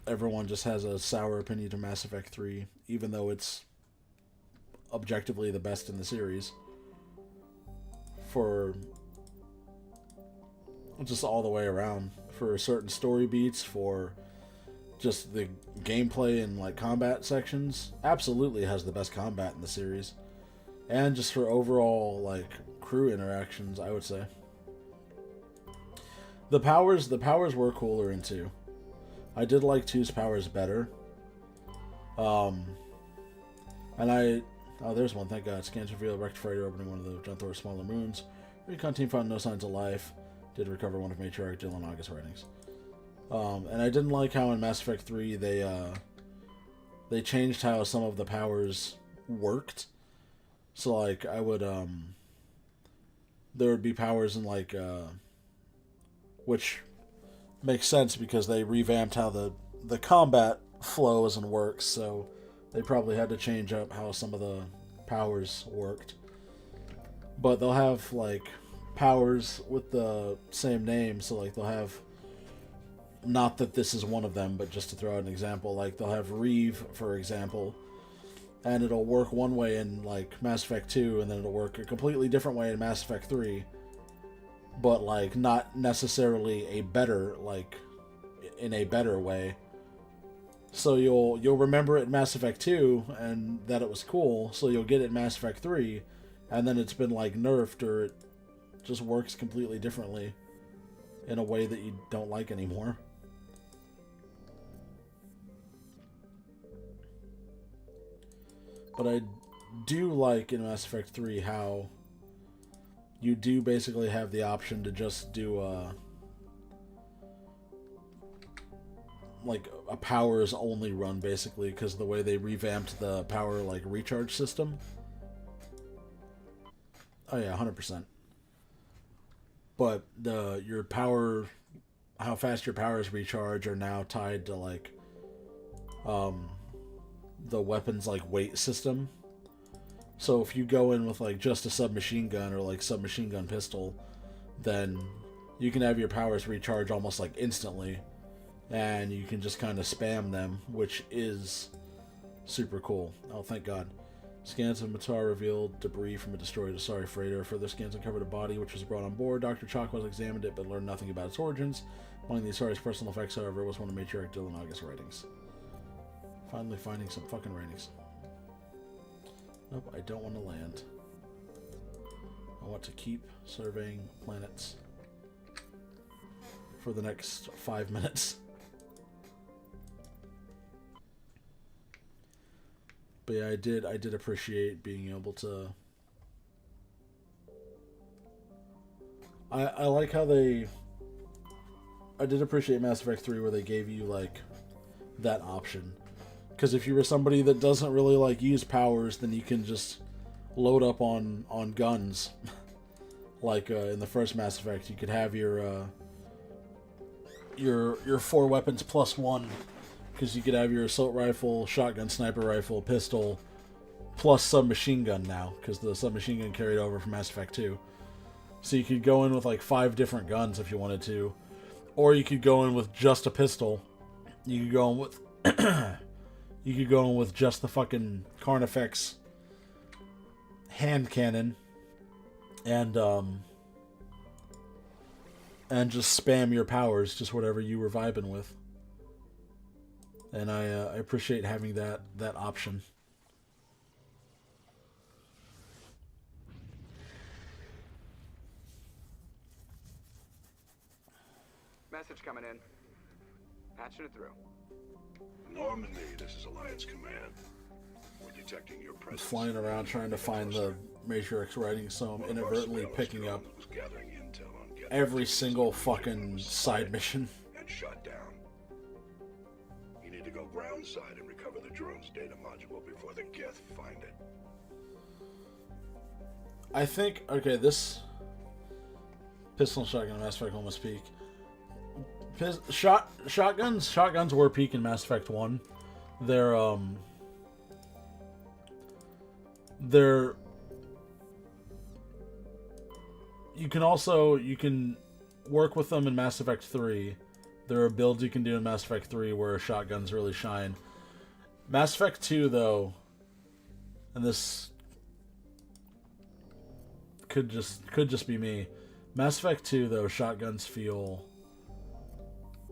everyone just has a sour opinion of Mass Effect 3, even though it's objectively the best in the series. For just all the way around. For certain story beats, for just the gameplay and like combat sections, absolutely has the best combat in the series. And just for overall like crew interactions, I would say. The powers were cooler in 2. I did like 2's powers better. And there's one, thank God. Scans reveal a wrecked freighter opening one of the Genthor's smaller moons. Recon team found no signs of life. Did recover one of Matriarch Dylan August writings. And I didn't like how in Mass Effect 3 they changed how some of the powers worked. So like I would there would be powers in like which makes sense because they revamped how the combat flows and works, so they probably had to change up how some of the powers worked. But they'll have like powers with the same name, so like they'll have, not that this is one of them, but just to throw out an example, like they'll have Reeve, for example, and it'll work one way in like Mass Effect 2, and then it'll work a completely different way in Mass Effect 3, but like not necessarily a better, like in a better way. So you'll remember it in Mass Effect 2 and that it was cool, so you'll get it in Mass Effect 3, and then it's been like nerfed, or it just works completely differently in a way that you don't like anymore. But I do like in Mass Effect 3 how you do basically have the option to just do like a powers only run, basically, because the way they revamped the power like recharge system. Oh yeah, 100%. But your power, how fast your powers recharge, are now tied to like the weapon's like weight system. So if you go in with like just a submachine gun or like submachine gun pistol, then you can have your powers recharge almost like instantly, and you can just kind of spam them, which is super cool. Oh, thank God. Scans of Matar revealed debris from a destroyed Asari freighter. Further scans uncovered a body which was brought on board. Dr. Chakwas examined it but learned nothing about its origins. Among the Asari's personal effects, however, was one of Matriarch Dylan August writings. Finally finding some fucking writings. Nope, I don't want to land. I want to keep surveying planets for the next 5 minutes. But yeah, I did appreciate being able to. I like how I did appreciate Mass Effect 3 where they gave you like that option. Because if you were somebody that doesn't really like use powers, then you can just load up on guns. Like in the first Mass Effect, you could have your 4 weapons plus 1. Because you could have your assault rifle, shotgun, sniper rifle, pistol, plus submachine gun now. Because the submachine gun carried over from Mass Effect 2. So you could go in with like 5 different guns if you wanted to. Or you could go in with just a pistol. You could go in with... you could go in with just the fucking Carnifex hand cannon. And just spam your powers, just whatever you were vibing with. And I appreciate having that option. Message coming in. Patching it through. Normandy, this is Alliance Command. We're detecting your I'm presence. flying around trying to find the Matrix writing, so I'm inadvertently picking up every single fucking side mission. And shut down. You need to go ground side and recover the drone's data module before the Geth find it. I think, okay, this pistol and shotgun in Mass Effect 1 must peak. Shotguns were peak in Mass Effect 1. They're you can work with them in Mass Effect 3. There are builds you can do in Mass Effect 3 where shotguns really shine. Mass Effect 2 though, and this could just be me. Mass Effect 2 though, shotguns feel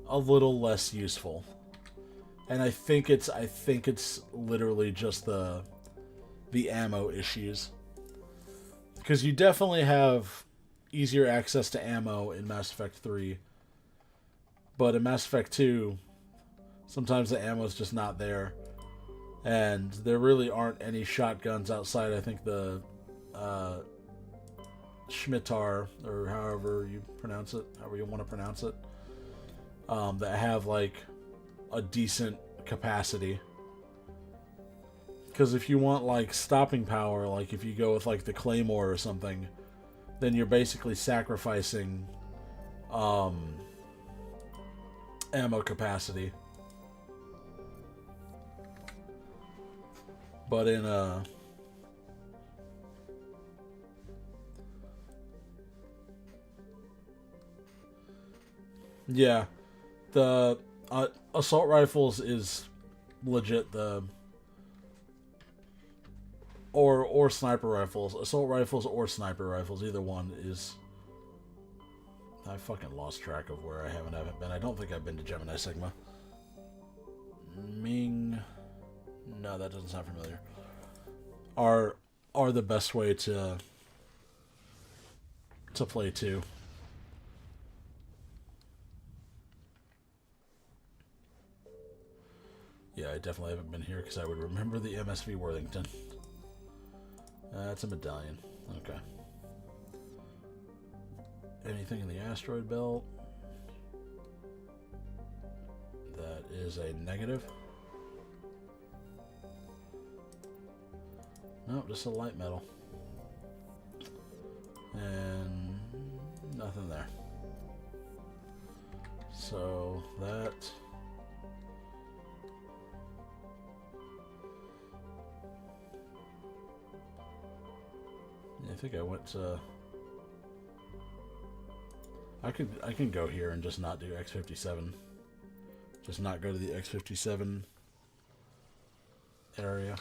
a little less useful. And I think it's literally just the ammo issues. Because you definitely have easier access to ammo in Mass Effect 3. But in Mass Effect 2, sometimes the ammo is just not there. And there really aren't any shotguns outside, I think, the Schmittar, or however you want to pronounce it, that have, like, a decent capacity. Because if you want, like, stopping power, like if you go with, like, the Claymore or something, then you're basically sacrificing ammo capacity. But in yeah, the assault rifles is legit the or sniper rifles. Assault rifles or sniper rifles, either one is... I fucking lost track of where I haven't been. I don't think I've been to Gemini Sigma. Ming... No, that doesn't sound familiar. Are the best way to play too. Yeah, I definitely haven't been here because I would remember the MSV Worthington. That's a medallion. Okay. Anything in the asteroid belt? That is a negative. No, just a light metal. And nothing there. So that... I think I went to... I can go here and just not do X57. Just not go to the X57 area.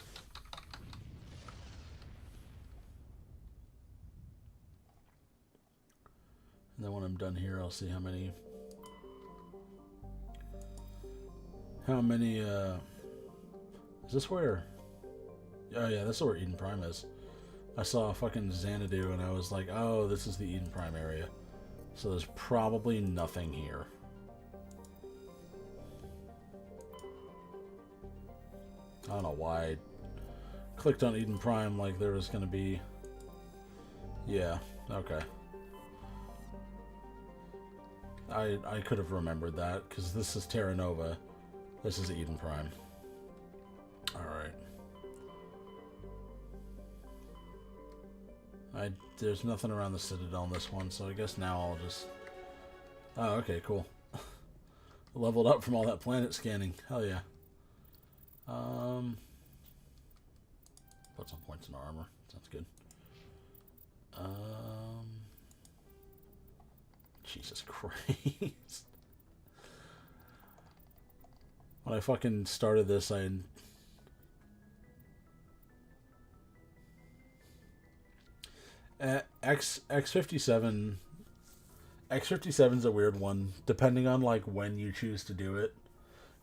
And then when I'm done here, I'll see how many is this where... Oh yeah, this is where Eden Prime is. I saw a fucking Xanadu and I was like, oh, this is the Eden Prime area. So there's probably nothing here. I don't know why I clicked on Eden Prime like there was gonna be... Yeah, okay. I could have remembered that, because this is Terra Nova. This is Eden Prime. Alright. There's nothing around the Citadel in this one, so I guess now I'll just... Oh, okay, cool. Leveled up from all that planet scanning. Hell yeah. Put some points in our armor. Sounds good. Jesus Christ. When I fucking started this, X57's a weird one, depending on like when you choose to do it,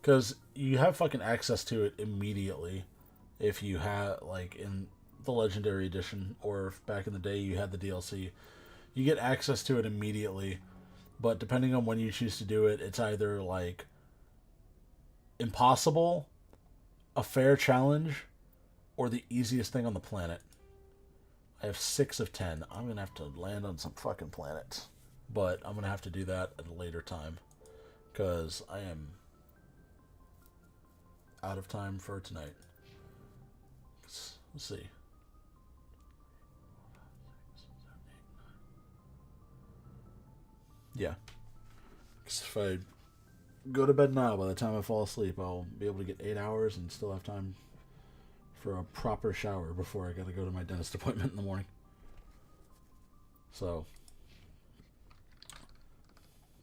because you have fucking access to it immediately if you had, like, in the Legendary Edition, or if back in the day you had the DLC, you get access to it immediately, but depending on when you choose to do it, it's either like impossible, a fair challenge, or the easiest thing on the planet. I have 6 of 10. I'm going to have to land on some fucking planets. But I'm going to have to do that at a later time. Because I am out of time for tonight. Let's see. Yeah. Because if I go to bed now, by the time I fall asleep, I'll be able to get 8 hours and still have time for a proper shower before I got to go to my dentist appointment in the morning. So,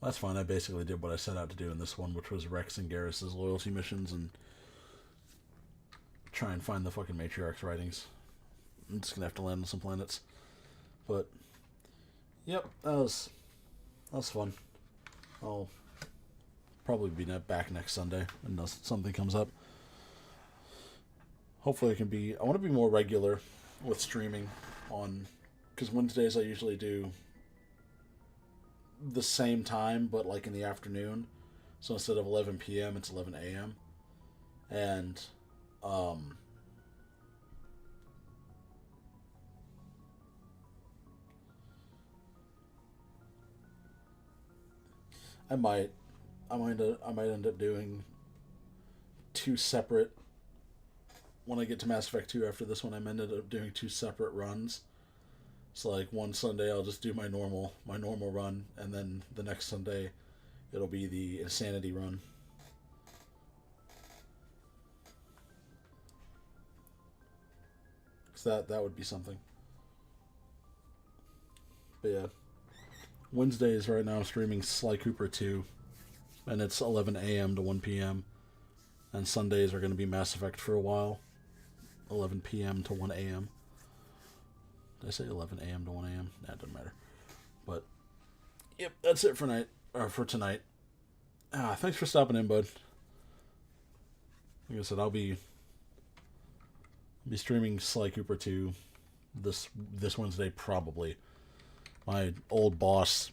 that's fine. I basically did what I set out to do in this one, which was Rex and Garrus's loyalty missions and try and find the fucking Matriarch's writings. I'm just going to have to land on some planets. But, yep, that was fun. I'll probably be back next Sunday unless something comes up. Hopefully I want to be more regular with streaming on, because Wednesdays I usually do the same time, but like in the afternoon. So instead of 11 p.m., it's 11 a.m. And, I might end up doing 2 separate. When I get to Mass Effect 2 after this one, I'm ended up doing 2 separate runs. So like one Sunday I'll just do my normal run, and then the next Sunday it'll be the Xsanity run. So that would be something. But yeah. Wednesdays right now I'm streaming Sly Cooper 2, and it's 11 a.m. to 1 p.m. And Sundays are going to be Mass Effect for a while, 11 p.m. to 1 a.m. Did I say 11 a.m. to 1 a.m.? That doesn't matter. But, yep, that's it for tonight. Thanks for stopping in, bud. Like I said, I'll be streaming Sly Cooper 2 this Wednesday, probably. My old boss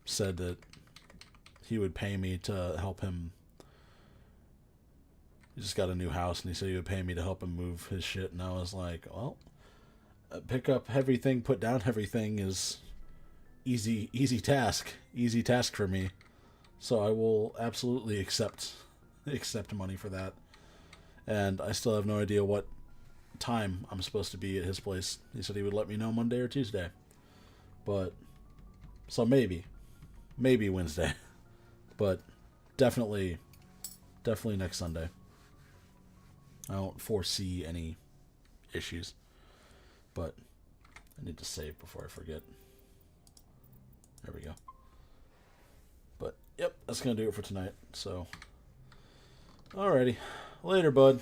said that he would pay me to help him. He just got a new house, and he said he would pay me to help him move his shit, and I was like, well, pick up heavy thing, put down heavy thing is easy task for me. So I will absolutely accept money for that. And I still have no idea what time I'm supposed to be at his place. He said he would let me know Monday or Tuesday. But, so maybe Wednesday. But definitely next Sunday. I don't foresee any issues. But I need to save before I forget. There we go. But, yep, that's going to do it for tonight. So, alrighty. Later, bud.